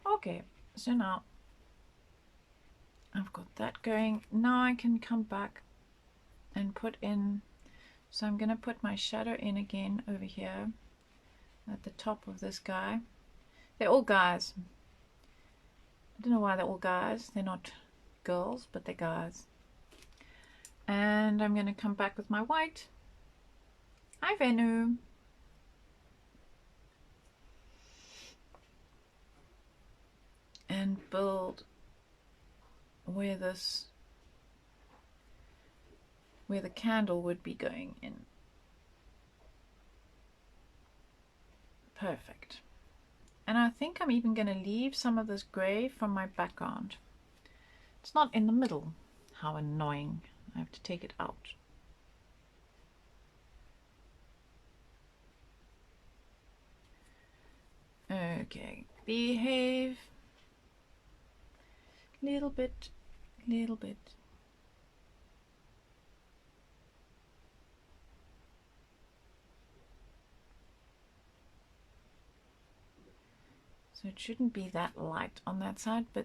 okay, so now I've got that going. Now I can come back and put in, so I'm going to put my shadow in again over here at the top of this guy. They're all guys. I don't know why they're all guys. They're not girls, but they're guys. And I'm going to come back with my white. Hi, Venu. And build where the candle would be going in. Perfect. And I think I'm even going to leave some of this grey from my background. It's not in the middle. How annoying. I have to take it out. Okay, behave. Little bit, little bit. So it shouldn't be that light on that side, but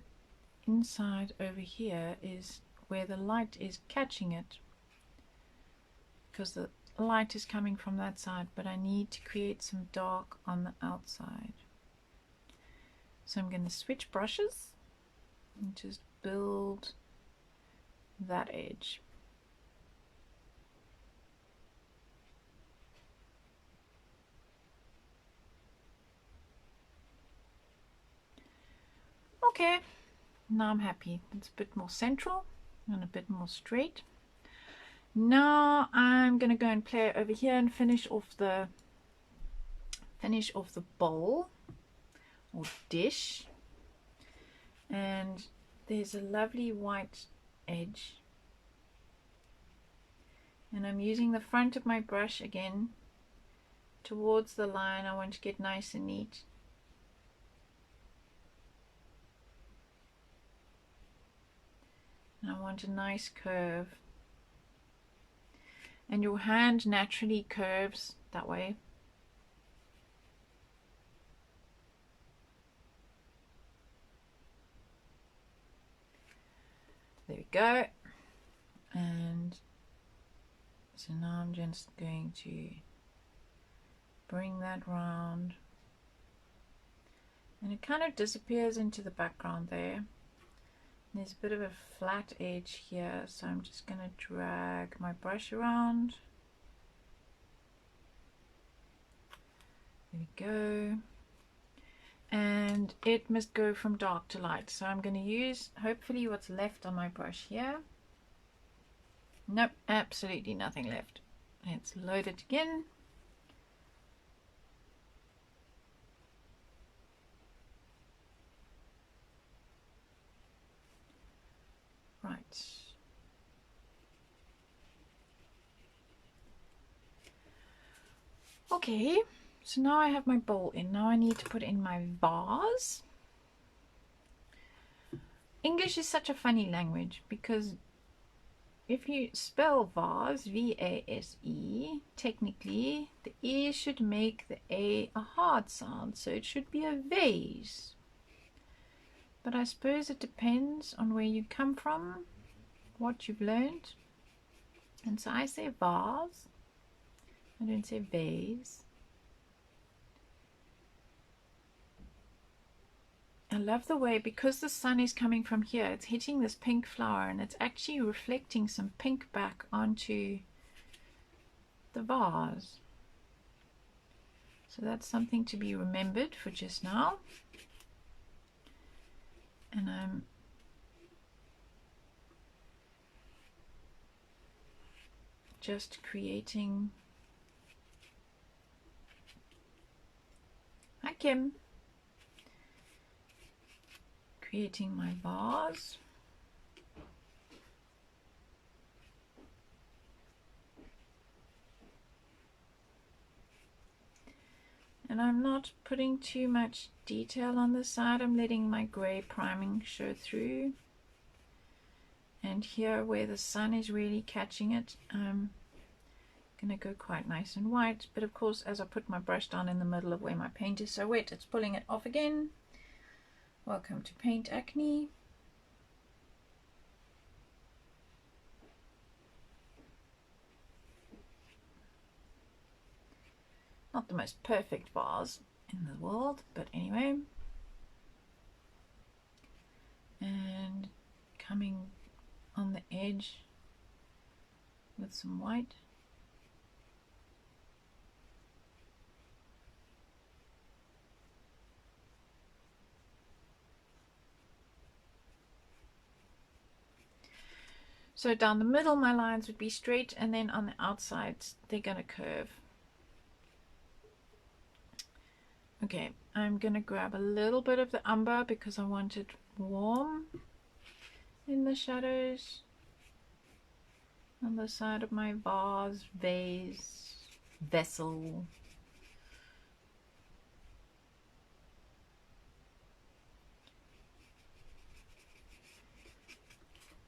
inside over here is where the light is catching it, because the light is coming from that side, but I need to create some dark on the outside. So I'm going to switch brushes and just build that edge. Okay, now I'm happy. It's a bit more central and a bit more straight. Now I'm gonna go and play over here and finish off the bowl or dish. And there's a lovely white edge, and I'm using the front of my brush again towards the line. I want to get nice and neat. And I want a nice curve, and your hand naturally curves that way. There we go. And so now I'm just going to bring that round, and it kind of disappears into the background there. There's a bit of a flat edge here, so I'm just going to drag my brush around. There we go. And it must go from dark to light, so I'm going to use hopefully what's left on my brush here. Nope, absolutely nothing left. Let's load it again. Right. Okay, so now I have my bowl in. Now I need to put in my vase. English is such a funny language, because if you spell vase, V-A-S-E, technically the E should make the A a hard sound, so it should be a vase. But I suppose it depends on where you come from, what you've learned. And so I say vase, I don't say vase. A love the way, because the sun is coming from here, it's hitting this pink flower and it's actually reflecting some pink back onto the vase. So that's something to be remembered for just now. And I'm just creating. Hi Kim. Creating my vase. And I'm not putting too much detail on the side. I'm letting my gray priming show through. And here where the sun is really catching it, I'm going to go quite nice and white. But of course, as I put my brush down in the middle of where my paint is so wet, it's pulling it off again. Welcome to Paint Acne. Not the most perfect vase in the world, but anyway. And coming on the edge with some white. So down the middle my lines would be straight, and then on the outsides they're going to curve. Okay, I'm going to grab a little bit of the umber because I want it warm in the shadows on the side of my vessel.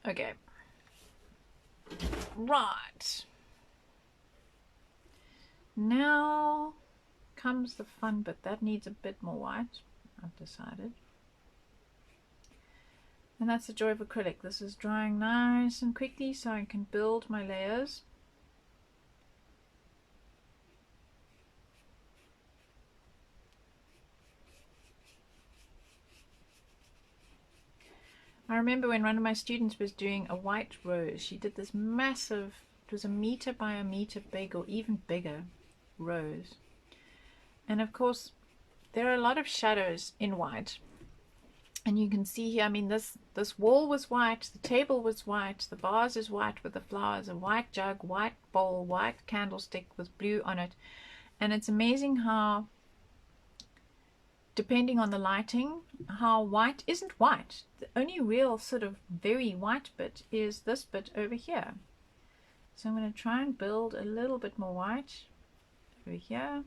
Okay. Right. Now comes the fun bit. That needs a bit more white, I've decided. And that's the joy of acrylic. This is drying nice and quickly so I can build my layers. I remember when one of my students was doing a white rose, she did this massive, it was 1 meter by 1 meter big or even bigger rose. And of course, there are a lot of shadows in white. And you can see here, I mean, this wall was white, the table was white, the vase is white with the flowers, a white jug, white bowl, white candlestick with blue on it. And it's amazing how, depending on the lighting, how white isn't white. The only real sort of very white bit is this bit over here. So I'm going to try and build a little bit more white over here.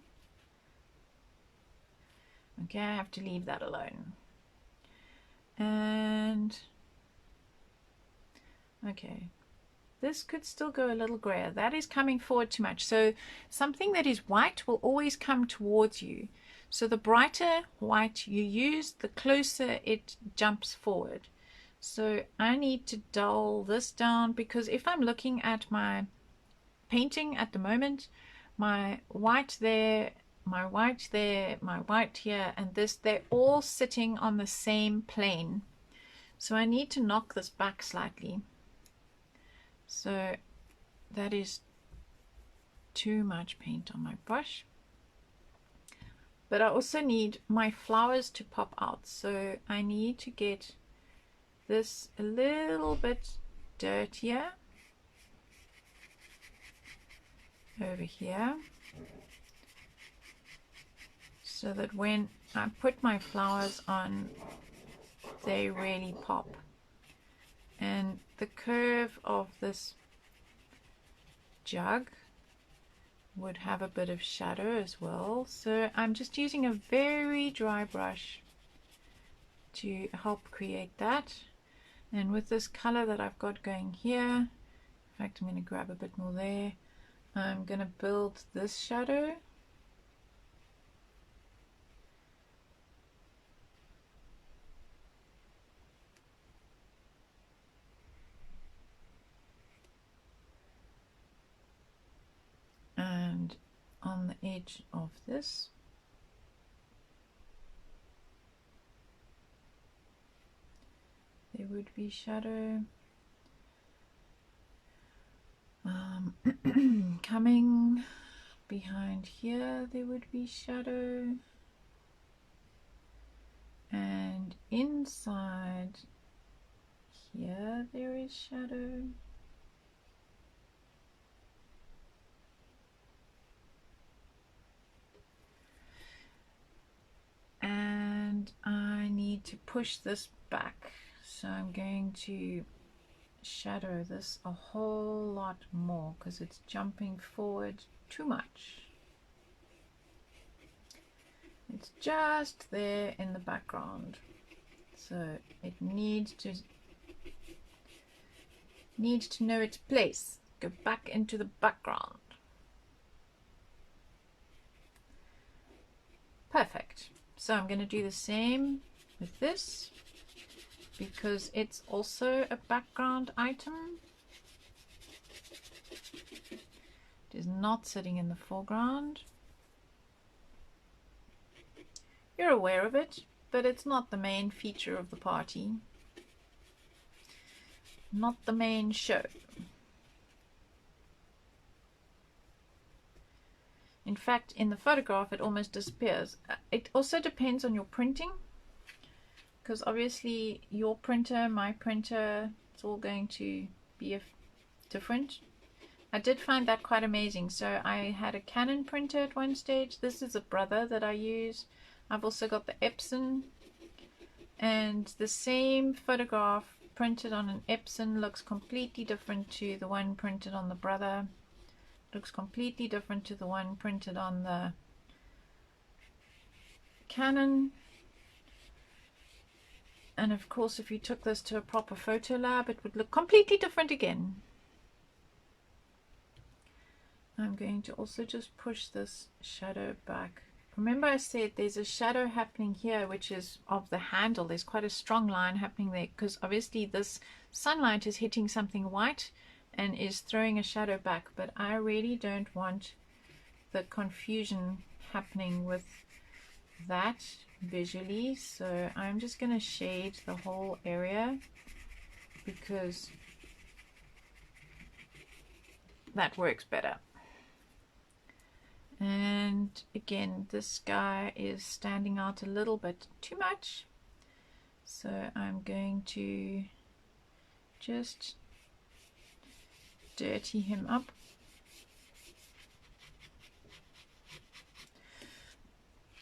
Okay, I have to leave that alone. And okay, this could still go a little grayer. That is coming forward too much. So something that is white will always come towards you. So the brighter white you use, the closer it jumps forward. So I need to dull this down, because if I'm looking at my painting at the moment, my white there, my white there, my white here, and this, they're all sitting on the same plane. So I need to knock this back slightly. So that is too much paint on my brush. But I also need my flowers to pop out. So I need to get this a little bit dirtier over here, so that when I put my flowers on, they really pop. And the curve of this jug would have a bit of shadow as well. So I'm just using a very dry brush to help create that. And with this color that I've got going here, in fact I'm going to grab a bit more there, I'm going to build this shadow. And on the edge of this, there would be shadow. Coming behind here, there would be shadow. And inside here, there is shadow. And I need to push this back, so I'm going to shadow this a whole lot more because it's jumping forward too much. It's just there in the background, so it needs to know its place. Go back into the background. Perfect. So I'm going to do the same with this because it's also a background item. It is not sitting in the foreground. You're aware of it, but it's not the main feature of the party. Not the main show. In fact, in the photograph, it almost disappears. It also depends on your printing, because obviously your printer, my printer, it's all going to be different. I did find that quite amazing. So I had a Canon printer at one stage. This is a Brother that I use. I've also got the Epson, and the same photograph printed on an Epson looks completely different to the one printed on the Brother. Looks completely different to the one printed on the Canon. And of course, if you took this to a proper photo lab, it would look completely different again. I'm going to also just push this shadow back. Remember I said there's a shadow happening here, which is of the handle. There's quite a strong line happening there because obviously this sunlight is hitting something white and is throwing a shadow back, but I really don't want the confusion happening with that visually, so I'm just going to shade the whole area because that works better. And again, this guy is standing out a little bit too much, so I'm going to just dirty him up.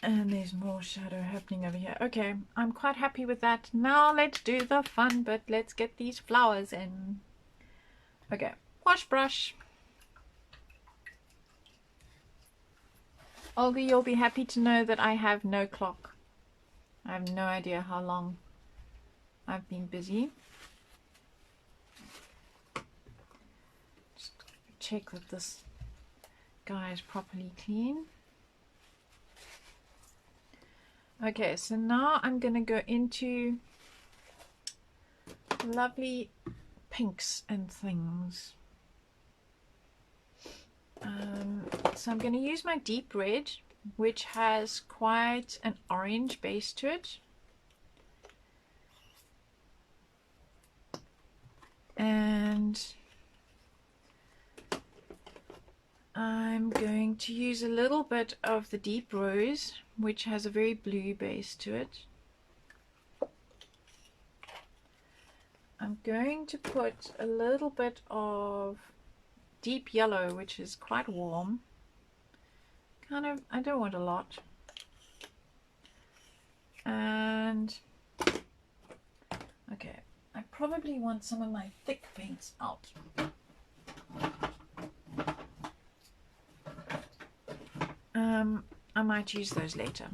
And there's more shadow happening over here. Okay, I'm quite happy with that. Now let's do the fun bit. Let's get these flowers in. Okay, wash brush. Olga, you'll be happy to know that I have no clock. I have no idea how long I've been busy. Just check that this guy is properly clean. Okay, so now I'm going to go into lovely pinks and things. So I'm going to use my deep red, which has quite an orange base to it. And I'm going to use a little bit of the deep rose, which has a very blue base to it. I'm going to put a little bit of deep yellow, which is quite warm. Kind of, I don't want a lot. And okay, I probably want some of my thick paints out. I might use those later.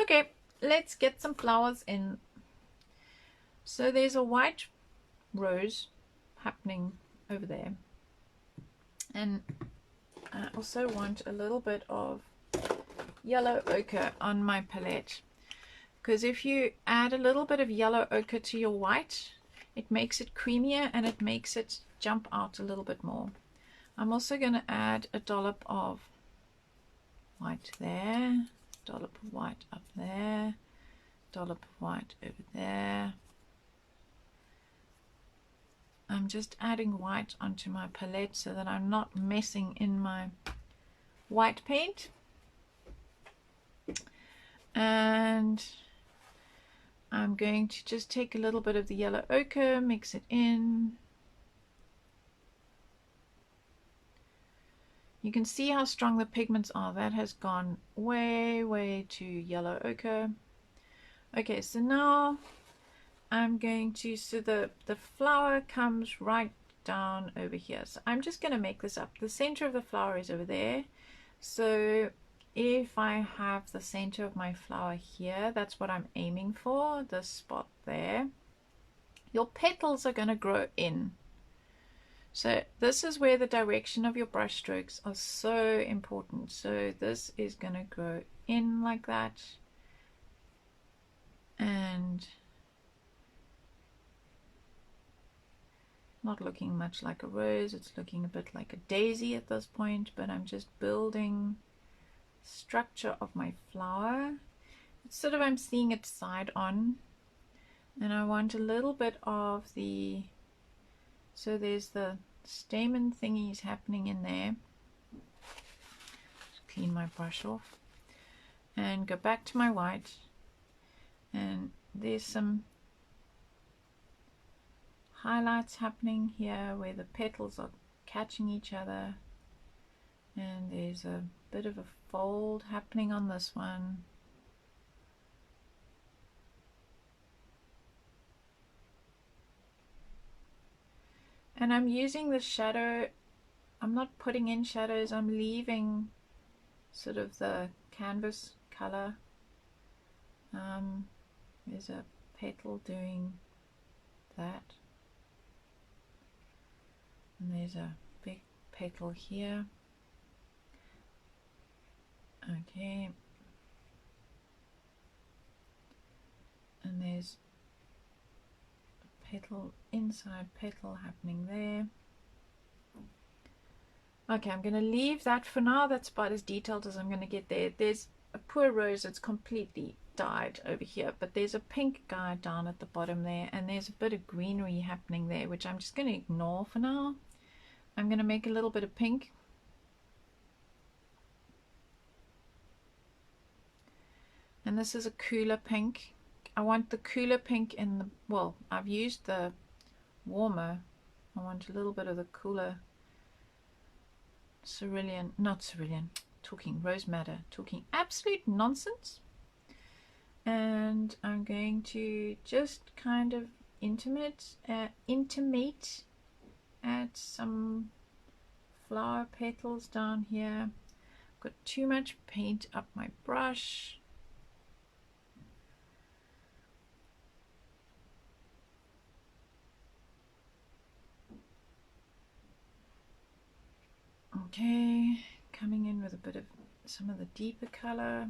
Okay, let's get some flowers in. So there's a white rose happening over there, and I also want a little bit of yellow ochre on my palette, because if you add a little bit of yellow ochre to your white, it makes it creamier and it makes it jump out a little bit more. I'm also going to add a dollop of white there, dollop of white up there, dollop of white over there, I'm just adding white onto my palette so that I'm not messing in my white paint. And I'm going to just take a little bit of the yellow ochre, mix it in. You can see how strong the pigments are. That has gone way to yellow ochre. Okay, so now I'm going to, so the flower comes right down over here. So I'm just going to make this up. The center of the flower is over there. So if I have the center of my flower here, that's what I'm aiming for, this spot there. Your petals are going to grow in. So this is where the direction of your brush strokes are so important. So this is going to go in like that. And not looking much like a rose, it's looking a bit like a daisy at this point, but I'm just building structure of my flower. It's sort of, I'm seeing it side on, and I want a little bit of the, so there's the stamen thingies happening in there. Just clean my brush off and go back to my white, and there's some highlights happening here where the petals are catching each other, and there's a bit of a fold happening on this one. And I'm using the shadow, I'm not putting in shadows, I'm leaving sort of the canvas color. There's a petal doing that, and there's a big petal here. Okay, and there's a petal, inside petal happening there. Okay, I'm going to leave that for now. That's about as detailed as I'm going to get there. There's a poor rose that's completely died over here, but there's a pink guy down at the bottom there, and there's a bit of greenery happening there, which I'm just going to ignore for now. I'm going to make a little bit of pink. And this is a cooler pink. I want the cooler pink in the, well, I've used the warmer. I want a little bit of the cooler cerulean, not cerulean, talking rose madder, talking absolute nonsense. And I'm going to just kind of intimate add some flower petals down here. Got too much paint up my brush. Okay, coming in with a bit of some of the deeper color.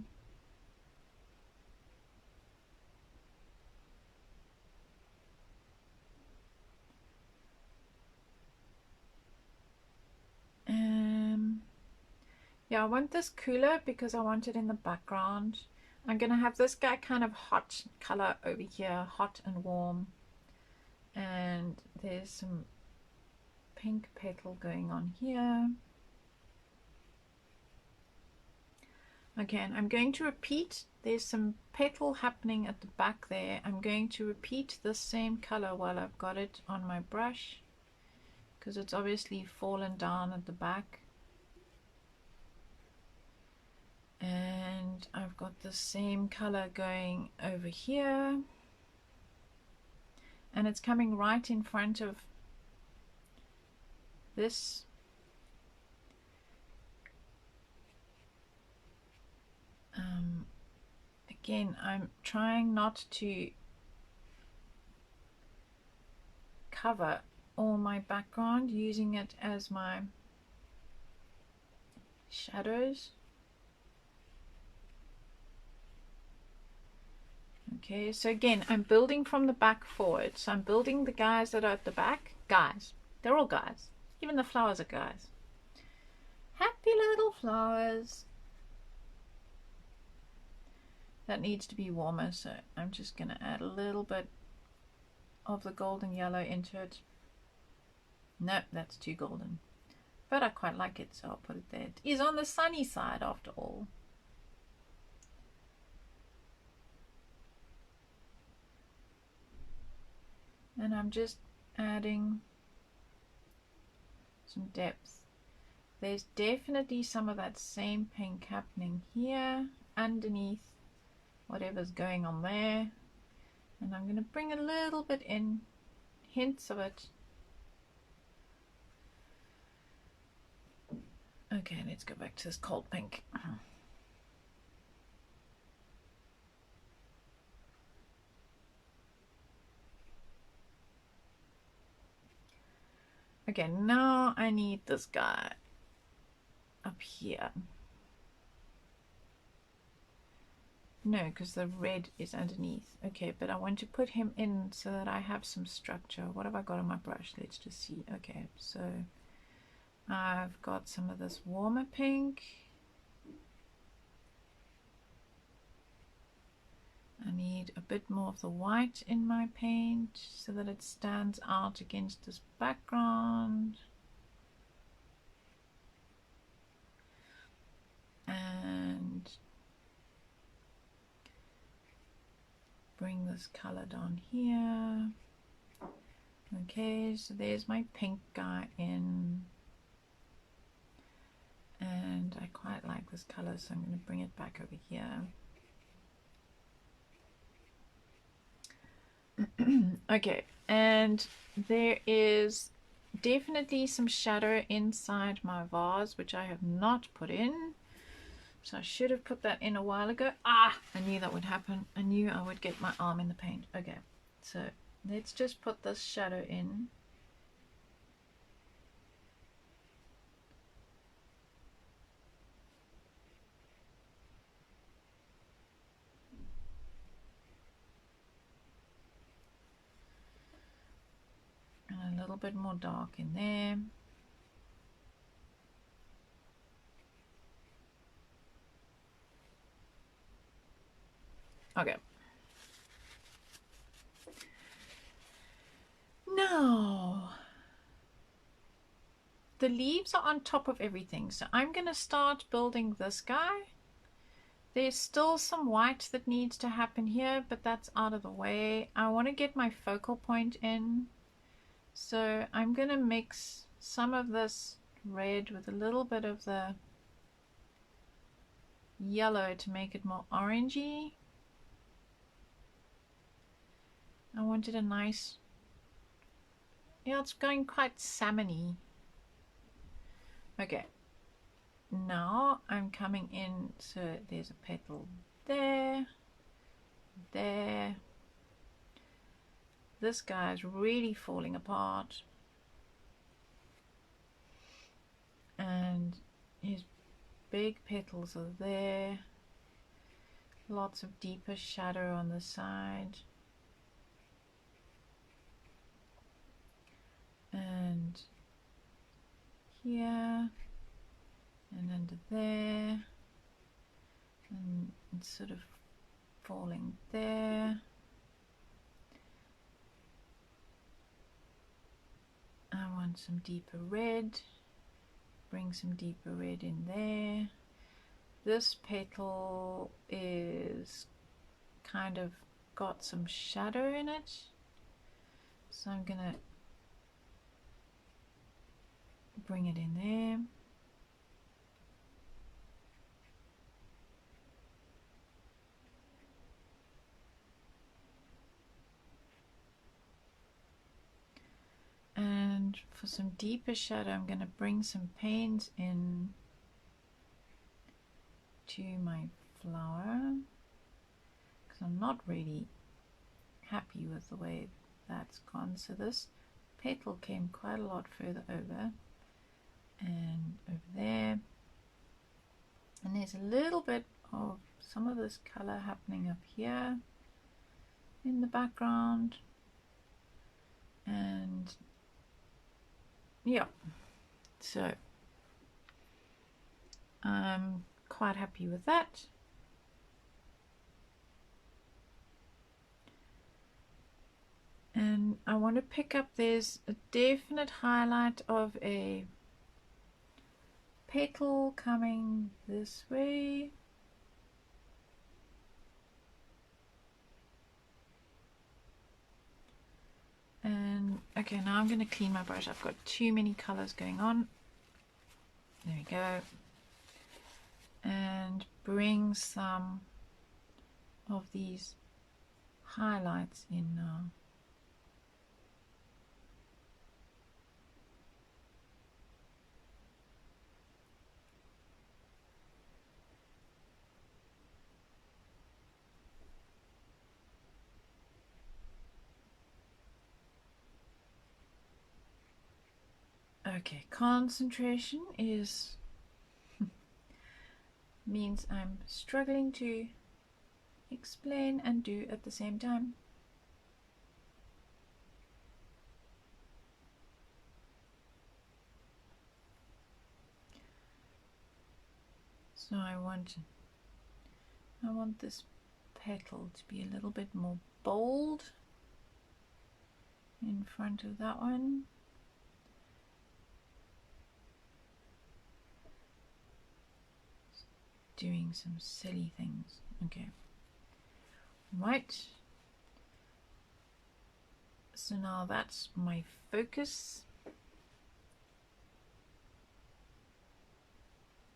Yeah, I want this cooler because I want it in the background. I'm going to have this guy kind of hot color over here, hot and warm. And there's some pink petal going on here. Okay, and I'm going to repeat, there's some petal happening at the back there. I'm going to repeat the same color while I've got it on my brush, because it's obviously fallen down at the back. And I've got the same color going over here, and it's coming right in front of this. Again, I'm trying not to cover all my background, using it as my shadows. Okay, so again, I'm building from the back forward. So I'm building the guys that are at the back. Guys, they're all guys. Even the flowers are guys. Happy little flowers. That needs to be warmer, so I'm just going to add a little bit of the golden yellow into it. Nope, that's too golden. But I quite like it, so I'll put it there. It is on the sunny side after all. And I'm just adding some depth. There's definitely some of that same pink happening here underneath whatever's going on there. And I'm going to bring a little bit in, hints of it. Okay, let's go back to this cold pink. Okay, now I need this guy up here. No, because the red is underneath. Okay, but I want to put him in so that I have some structure. What have I got on my brush? Let's just see. Okay, so I've got some of this warmer pink. I need a bit more of the white in my paint so that it stands out against this background. And bring this color down here. Okay, so there's my pink guy in. And I quite like this color, so I'm going to bring it back over here. Okay, and there is definitely some shadow inside my vase, which I have not put in. So I should have put that in a while ago. Ah, I knew that would happen. I knew I would get my arm in the paint. Okay, so let's just put this shadow in. And a little bit more dark in there. Okay. Now, the leaves are on top of everything, so I'm going to start building this guy. There's still some white that needs to happen here, but that's out of the way. I want to get my focal point in, so I'm going to mix some of this red with a little bit of the yellow to make it more orangey. I wanted a nice, yeah, it's going quite salmony. Okay, now I'm coming in, so there's a petal there, there. This guy's really falling apart, and his big petals are there. Lots of deeper shadow on the side, and here and under there, and it's sort of falling there. I want some deeper red, bring some deeper red in there. This petal is kind of got some shadow in it, so I'm gonna bring it in there. And for some deeper shadow, I'm going to bring some paint in to my flower, because I'm not really happy with the way that's gone. So this petal came quite a lot further over and over there, and there's a little bit of some of this color happening up here in the background. And yeah, so I'm quite happy with that. And I want to pick up, there's a definite highlight of a petal coming this way. And okay, now I'm going to clean my brush. I've got too many colors going on. There we go. And bring some of these highlights in now. Okay, concentration is means I'm struggling to explain and do at the same time. So I want this petal to be a little bit more bold in front of that one. Doing some silly things. Okay. Right. So now that's my focus.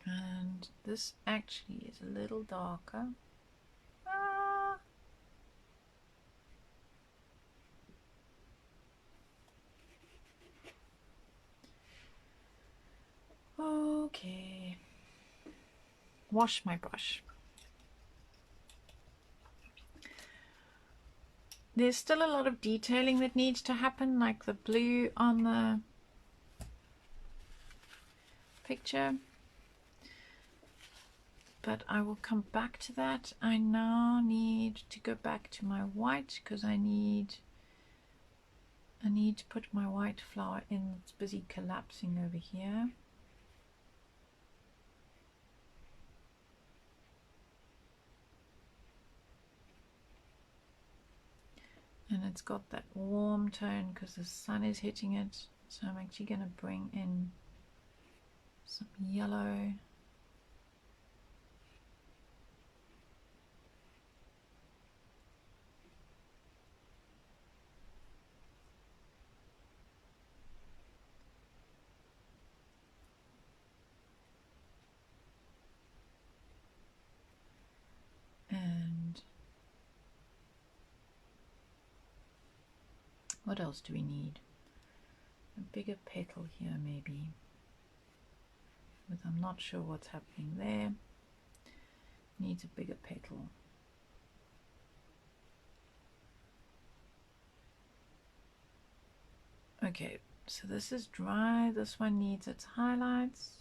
And this actually is a little darker. Ah. Okay. Wash my brush. There's still a lot of detailing that needs to happen, like the blue on the picture. But I will come back to that. I now need to go back to my white because I need to put my white flower in. It's busy collapsing over here. And it's got that warm tone because the sun is hitting it. So I'm actually going to bring in some yellow. And what else do we need? A bigger petal here maybe. But I'm not sure what's happening there. Needs a bigger petal. Okay, so this is dry. This one needs its highlights.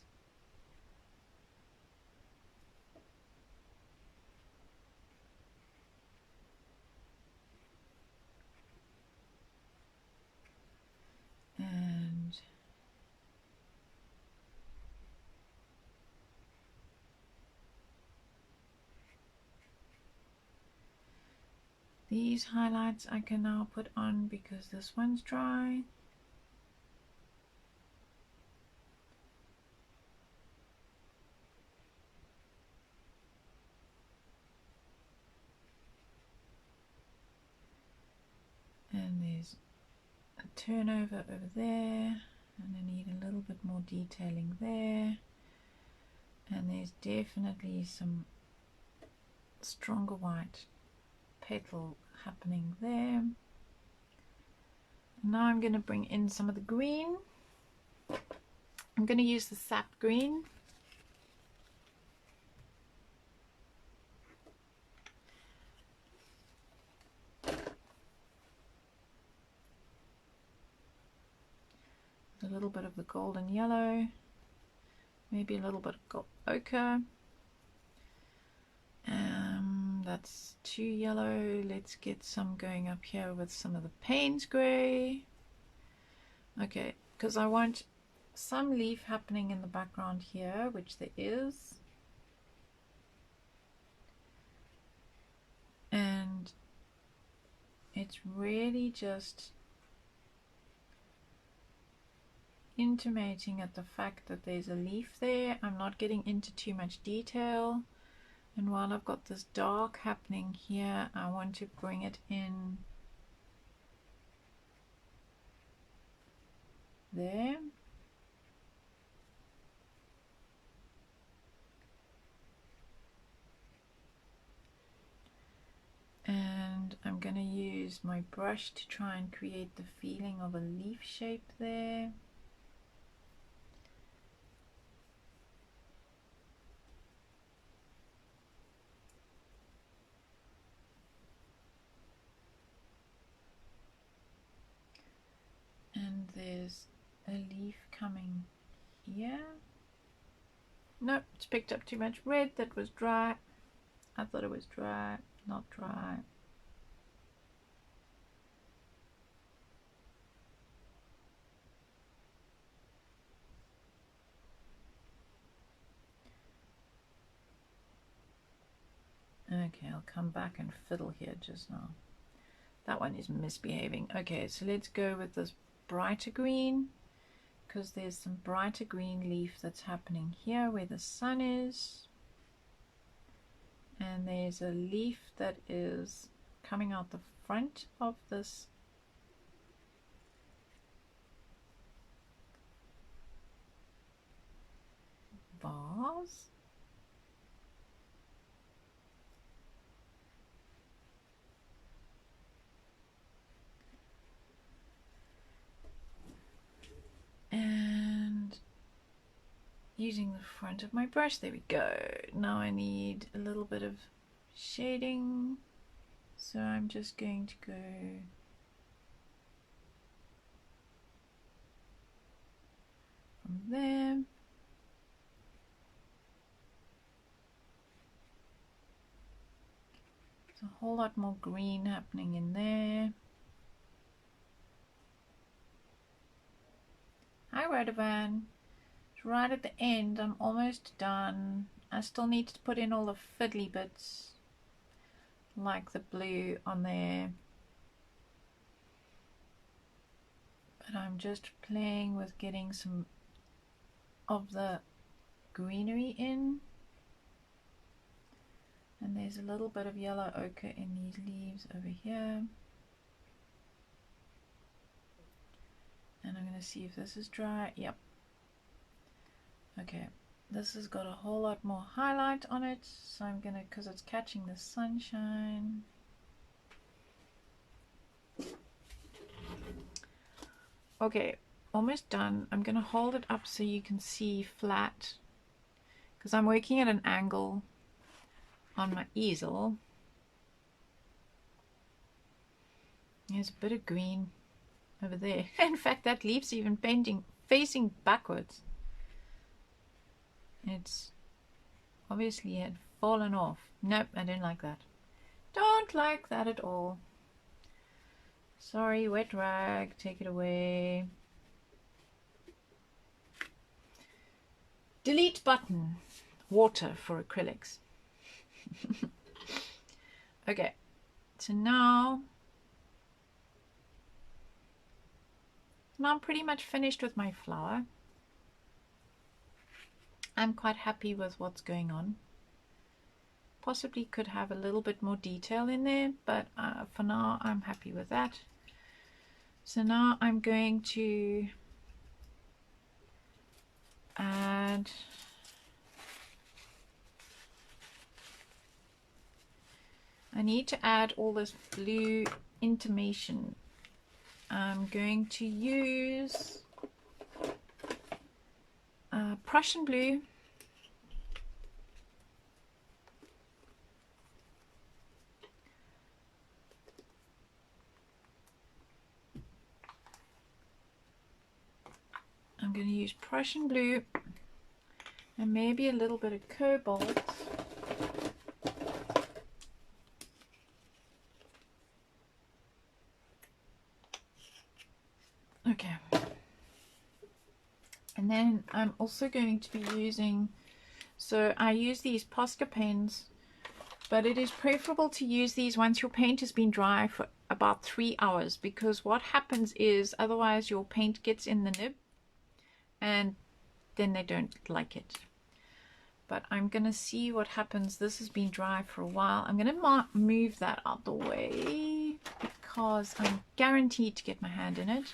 And these highlights I can now put on because this one's dry. And there's a turnover over there, and I need a little bit more detailing there. And there's definitely some stronger white petal happening there. Now I'm going to bring in some of the green. I'm going to use the sap green. A little bit of the golden yellow, maybe a little bit of ochre. That's too yellow. Let's get some going up here with some of the Payne's grey. Okay, because I want some leaf happening in the background here, which there is. And it it's really just intimating at the fact that there's a leaf there. I'm not getting into too much detail, and while I've got this dark happening here, I want to bring it in there. And I'm going to use my brush to try and create the feeling of a leaf shape there. And there's a leaf coming here. Nope, it's picked up too much red. That was dry. I thought it was dry, not dry. Okay, I'll come back and fiddle here just now. That one is misbehaving. Okay, so let's go with this brighter green, because there's some brighter green leaf that's happening here where the sun is. And there's a leaf that is coming out the front of this vase. And using the front of my brush, there we go. Now I need a little bit of shading, so I'm just going to go from there. There's a whole lot more green happening in there. Hi Radovan. It's right at the end. I'm almost done. I still need to put in all the fiddly bits, like the blue on there. But I'm just playing with getting some of the greenery in. And there's a little bit of yellow ochre in these leaves over here. And I'm going to see if this is dry. Yep. Okay, this has got a whole lot more highlight on it, so I'm going to, because it's catching the sunshine. Okay, almost done. I'm going to hold it up so you can see flat, because I'm working at an angle on my easel. There's a bit of green over there. In fact, that leaf's even painting facing backwards. It's obviously had fallen off. Nope, I don't like that. Don't like that at all. Sorry, wet rag, take it away. Delete button. Water for acrylics. Okay, so now I'm pretty much finished with my flower. I'm quite happy with what's going on. Possibly could have a little bit more detail in there, but for now I'm happy with that. So now I'm going to add I need to add all this blue intimation. I'm going to use Prussian blue. I'm going to use Prussian blue and maybe a little bit of cobalt. Okay. And then I'm also going to be using, so I use these Posca pens But it is preferable to use these once your paint has been dry for about 3 hours, because what happens is otherwise your paint gets in the nib and then they don't like it. But I'm going to see what happens. This has been dry for a while. I'm going to move that out the way because I'm guaranteed to get my hand in it.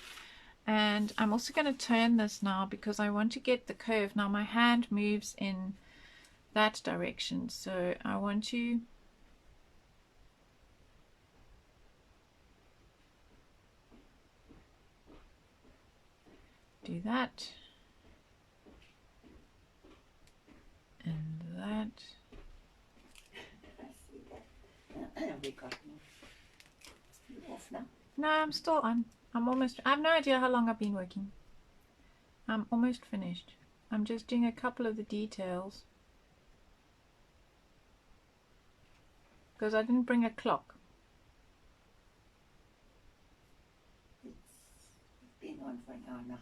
And I'm also going to turn this now because I want to get the curve. Now my hand moves in that direction, so I want to do that and that.
We got you off now?
No, I'm still on. I'm almost, I have no idea how long I've been working. I'm almost finished. I'm just doing a couple of the details because I didn't bring a clock.
It's been on for an hour and a half.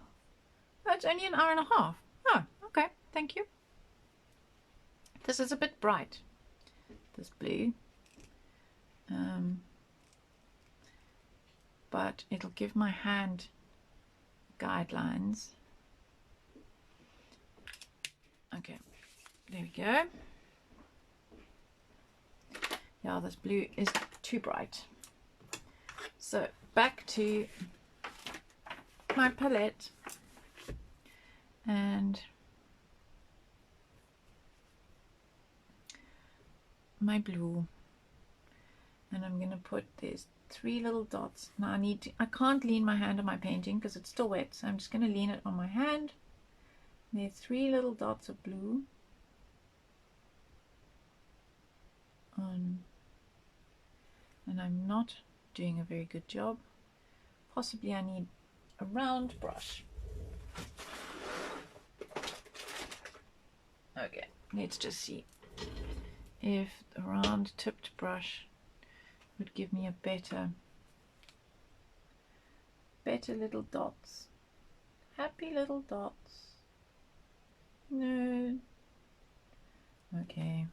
Oh, it's only an hour and a half. Oh, okay, thank you. This is a bit bright, this blue. But it'll give my hand guidelines. Okay, there we go. Yeah, this blue is too bright. So back to my palette and my blue, and I'm gonna put these 3 little dots. Now I can't lean my hand on my painting because it's still wet, so I'm just gonna lean it on my hand. There's 3 little dots of blue on, and I'm not doing a very good job. Possibly I need a round brush. Okay, let's just see if a round tipped brush would give me a better little dots. Happy little dots. No. Okay.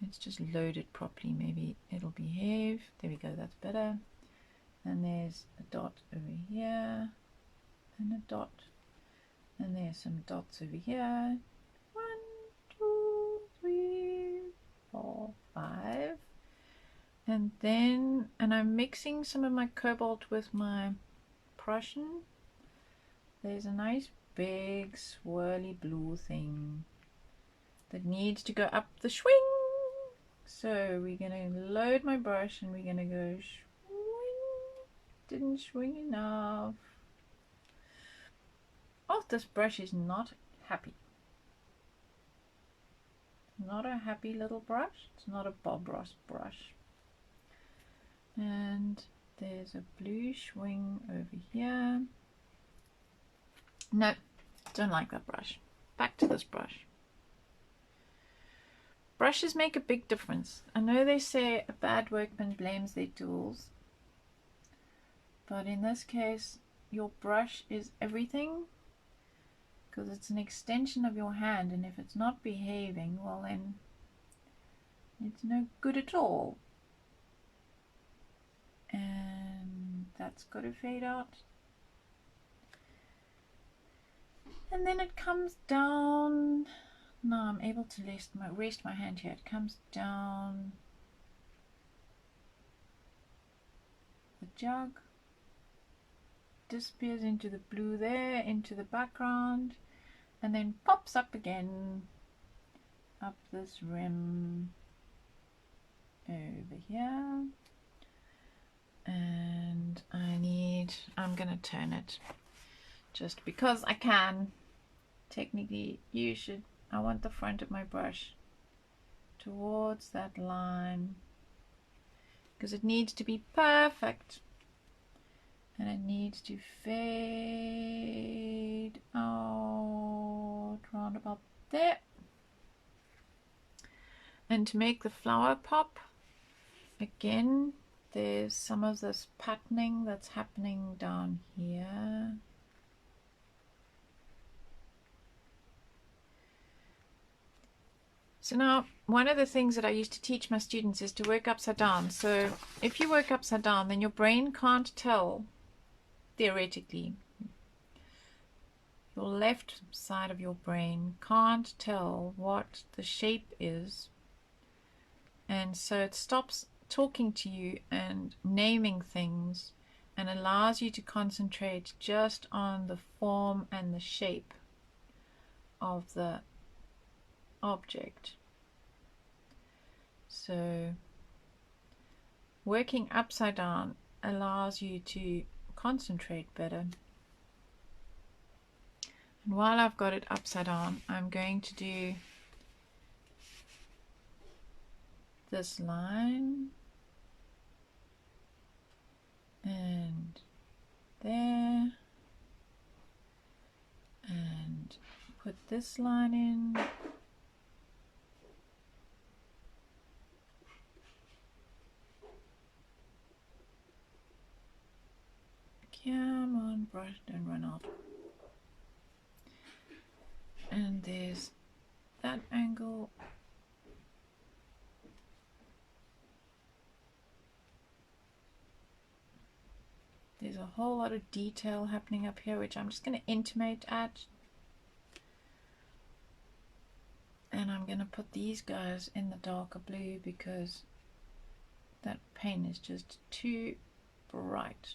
Let's just load it properly. Maybe it'll behave. There we go, that's better. And there's a dot over here. And a dot. And there's some dots over here. 1, 2, 3, 4, 5. And then, I'm mixing some of my cobalt with my Prussian. There's a nice big swirly blue thing that needs to go up the swing. So we're gonna load my brush and we're gonna go swing. Didn't swing enough. Oh, this brush is not happy. Not a happy little brush. It's not a Bob Ross brush. And there's a blue swing over here. No, don't like that brush. Back to this brush. Brushes make a big difference. I know they say a bad workman blames their tools, but in this case your brush is everything, because it's an extension of your hand, and if it's not behaving, well then it's no good at all. And that's got to fade out. And then it comes down. Now I'm able to rest my hand here. It comes down the jug, disappears into the blue there, into the background, and then pops up again up this rim over here. And I'm gonna turn it just because I can. Technically I want the front of my brush towards that line because it needs to be perfect, and it needs to fade out round about there. And to make the flower pop, again, there's some of this patterning that's happening down here. So now, one of the things that I used to teach my students is to work upside down. So if you work upside down, then your brain can't tell, theoretically, your left side of your brain can't tell what the shape is, and so it stops talking to you and naming things and allows you to concentrate just on the form and the shape of the object. So working upside down allows you to concentrate better. And while I've got it upside down, I'm going to do this line and there, and put this line in, come on brush, don't run out, and there's that angle. There's a whole lot of detail happening up here, which I'm just going to intimate at. And I'm going to put these guys in the darker blue because that paint is just too bright.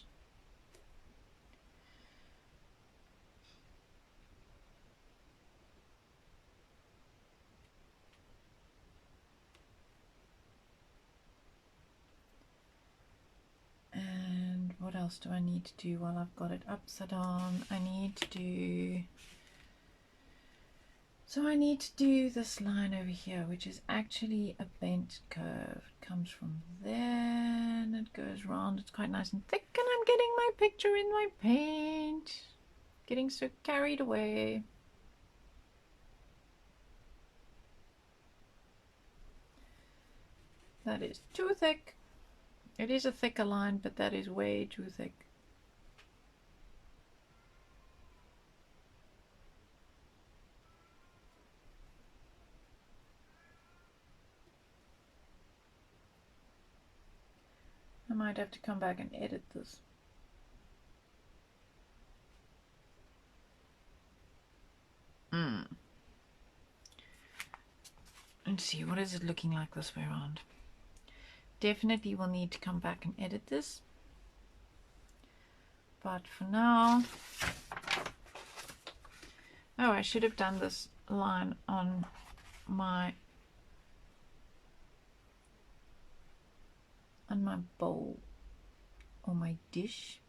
And what else do I need to do while I've got it upside down? I need to do this line over here, which is actually a bent curve. It comes from there and it goes round. It's quite nice and thick, and I'm getting my picture in my paint. Getting so carried away. That is too thick. It is a thicker line, but that is way too thick. I might have to come back and edit this. And see, what is it looking like this way around? Definitely will need to come back and edit this. But for now, oh, I should have done this line on my bowl or my dish.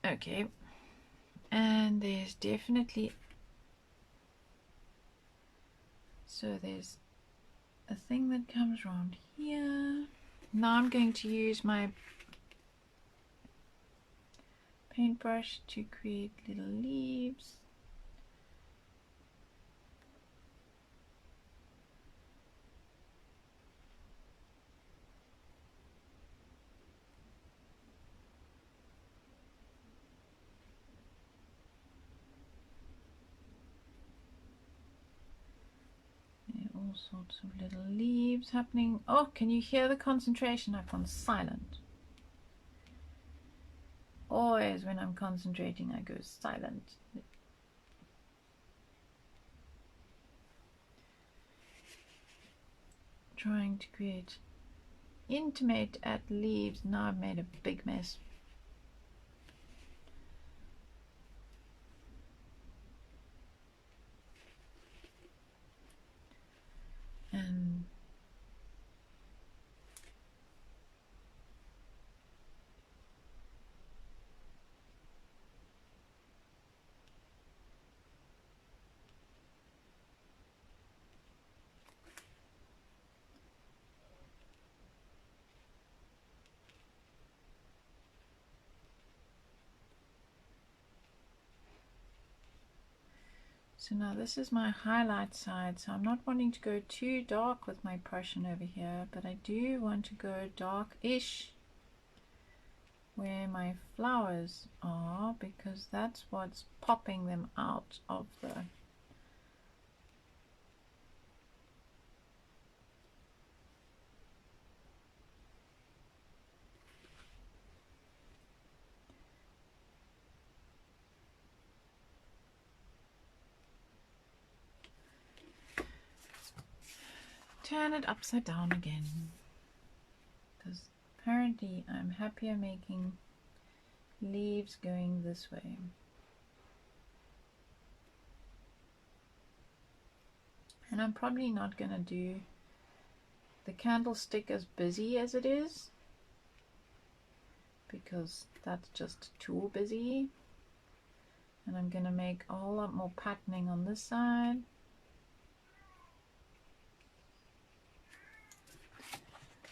Okay, and there's definitely, so there's a thing that comes around here. Now I'm going to use my paintbrush to create little leaves. All sorts of little leaves happening. Oh, can you hear the concentration? I've gone silent. Always when I'm concentrating I go silent. Trying to create intimate at leaves. Now I've made a big mess. And So now this is my highlight side, so I'm not wanting to go too dark with my Prussian over here, but I do want to go dark-ish where my flowers are, because that's what's popping them out of the turn it upside down again, because apparently I'm happier making leaves going this way. And I'm probably not going to do the candlestick as busy as it is, because that's just too busy. And I'm going to make a whole lot more patterning on this side.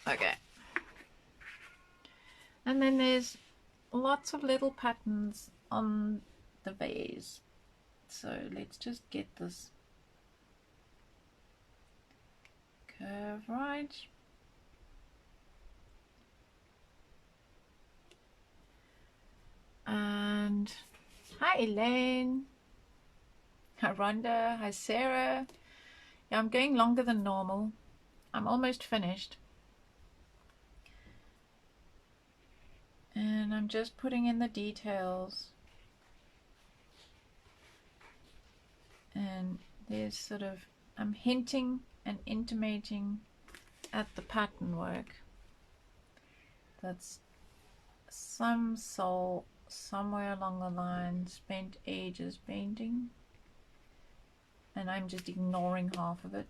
Okay. And then there's lots of little patterns on the vase. So let's just get this curve right. And hi Elaine. Hi Rhonda. Hi Sarah. Yeah, I'm going longer than normal. I'm almost finished. And I'm just putting in the details. And there's sort of, I'm hinting and intimating at the pattern work. That's some soul somewhere along the line spent ages painting. And I'm just ignoring half of it.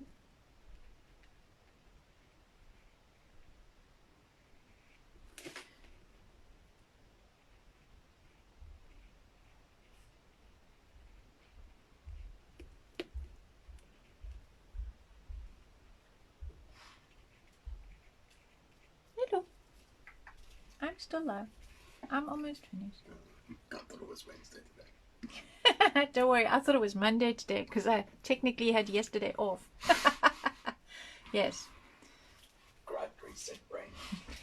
Hello. I'm still live. I'm almost finished.
I thought it was Wednesday today.
Don't worry, I thought it was Monday today because I technically had yesterday off. Yes.
Great reset brain.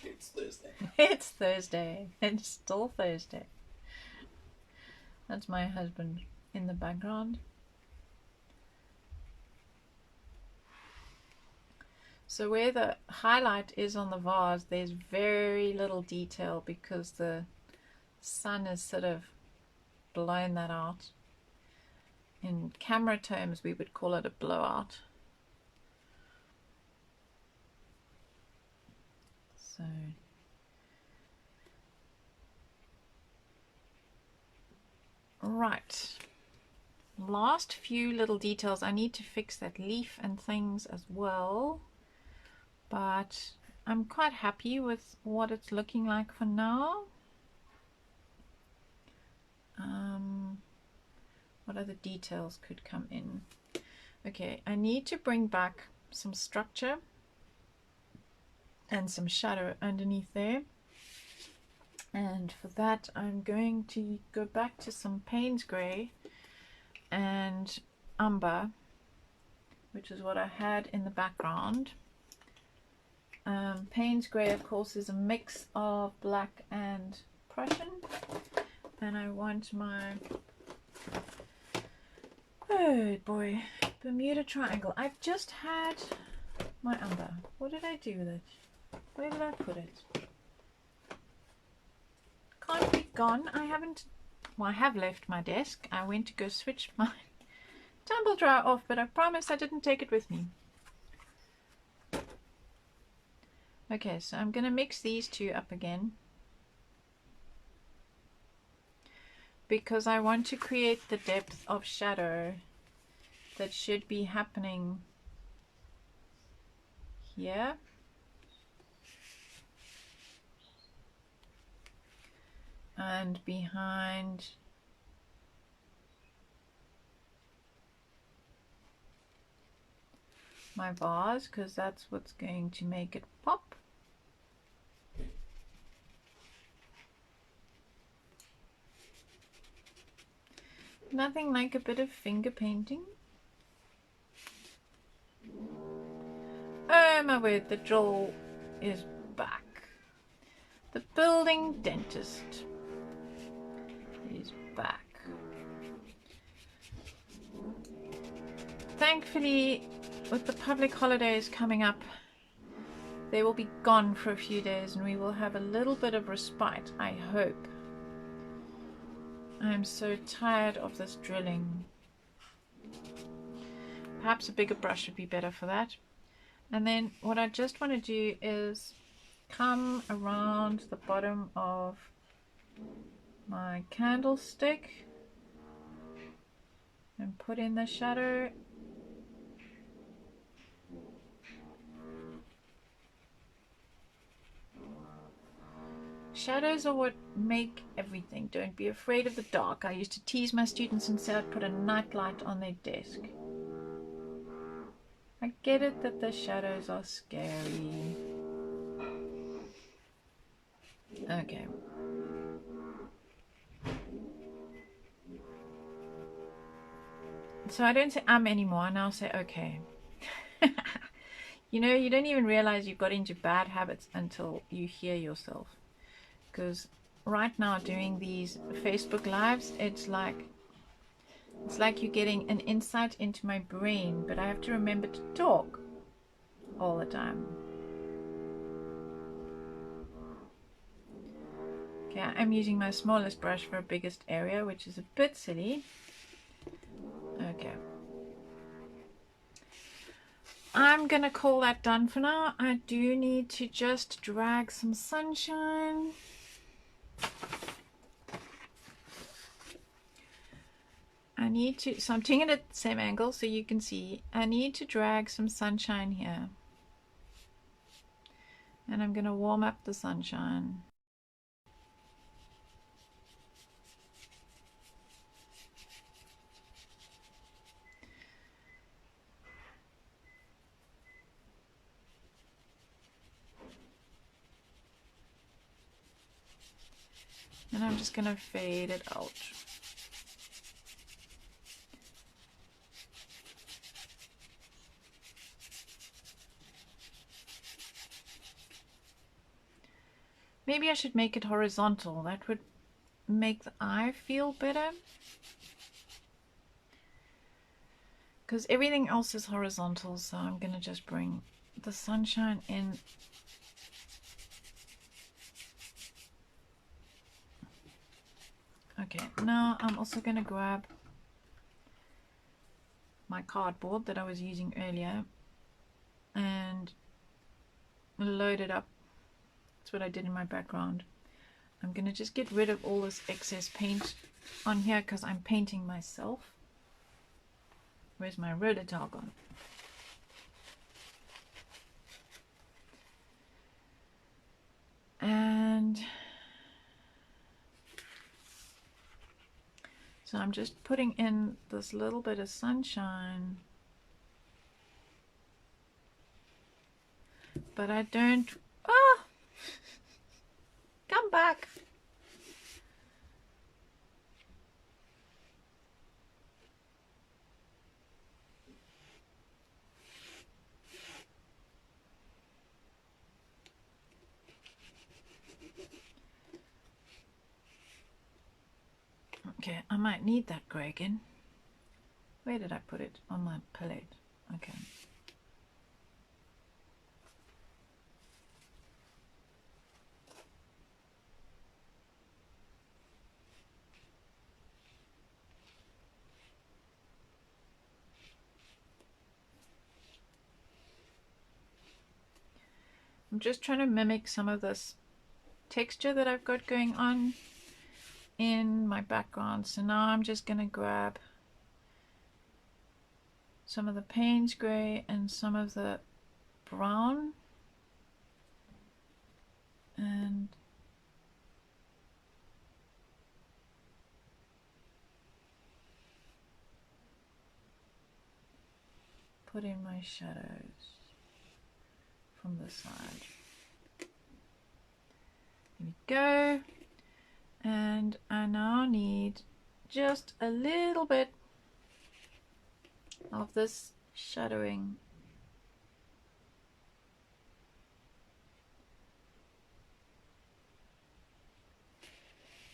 It's Thursday.
It's Thursday. It's still Thursday. That's my husband in the background. So where the highlight is on the vase, there's very little detail because the sun has sort of blown that out. In camera terms, we would call it a blowout. So right, last few little details. I need to fix that leaf and things as well, but I'm quite happy with what it's looking like for now. What other details could come in? Okay, I need to bring back some structure and some shadow underneath there. And for that, I'm going to go back to some Payne's Grey and Umber, which is what I had in the background. Payne's Grey, of course, is a mix of black and Prussian. And I want my, oh boy, Bermuda Triangle. I've just had my Umber. What did I do with it? Where did I put it? Can't be gone. I haven't, well, I have left my desk. I went to go switch my tumble dryer off, but I promised I didn't take it with me. Okay, so I'm going to mix these two up again, because I want to create the depth of shadow that should be happening here. And behind my vase, because that's what's going to make it pop. Nothing like a bit of finger painting. Oh my word, the drill is back. The building dentist is back. Thankfully, with the public holidays coming up, they will be gone for a few days and we will have a little bit of respite, I hope. I am so tired of this drilling. Perhaps a bigger brush would be better for that. And then what I just want to do is come around the bottom of my candlestick and put in the shadow. Shadows are what make everything. Don't be afraid of the dark. I used to tease my students and say I'd put a night light on their desk. I get it that the shadows are scary. Okay. So I don't say anymore. I now say okay. You know, you don't even realize you've got into bad habits until you hear yourself. Because right now doing these Facebook lives, it's like you're getting an insight into my brain, but I have to remember to talk all the time. Okay, I'm using my smallest brush for a biggest area, which is a bit silly. Okay. I'm gonna call that done for now. I do need to just drag some sunshine. I need to, so I'm doing it at the same angle so you can see. I need to drag some sunshine here. And I'm gonna warm up the sunshine. And I'm just gonna fade it out. Maybe I should make it horizontal. That would make the eye feel better. Because everything else is horizontal, so I'm gonna just bring the sunshine in. Okay, now I'm also gonna grab my cardboard that I was using earlier and load it up. That's what I did in my background. I'm gonna just get rid of all this excess paint on here because I'm painting myself. Where's my roller-towel gone? And so I'm just putting in this little bit of sunshine, but I don't, come back. Okay, I might need that grey again. Where did I put it? On my palette. Okay. I'm just trying to mimic some of this texture that I've got going on in my background. So now I'm just going to grab some of the Payne's grey and some of the brown and put in my shadows from the side. There we go. And I now need just a little bit of this shadowing.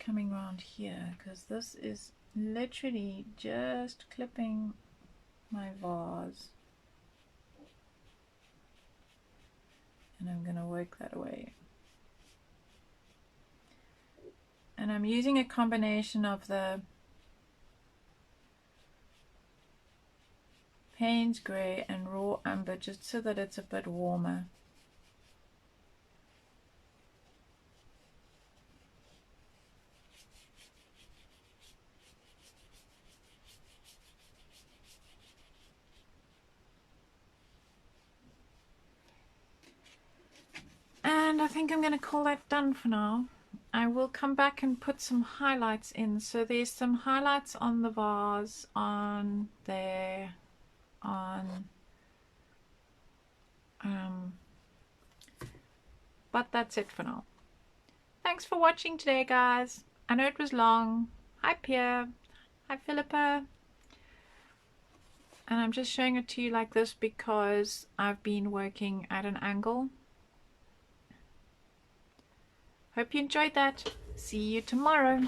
Coming around here, because this is literally just clipping my vase, and I'm going to work that away. And I'm using a combination of the Payne's Grey and Raw Umber just so that it's a bit warmer. And I think I'm going to call that done for now. I will come back and put some highlights in. So there's some highlights on the vase, on there, on but that's it for now. Thanks for watching today, guys. I know it was long. Hi Pierre. Hi Philippa. And I'm just showing it to you like this because I've been working at an angle. Hope you enjoyed that. See you tomorrow.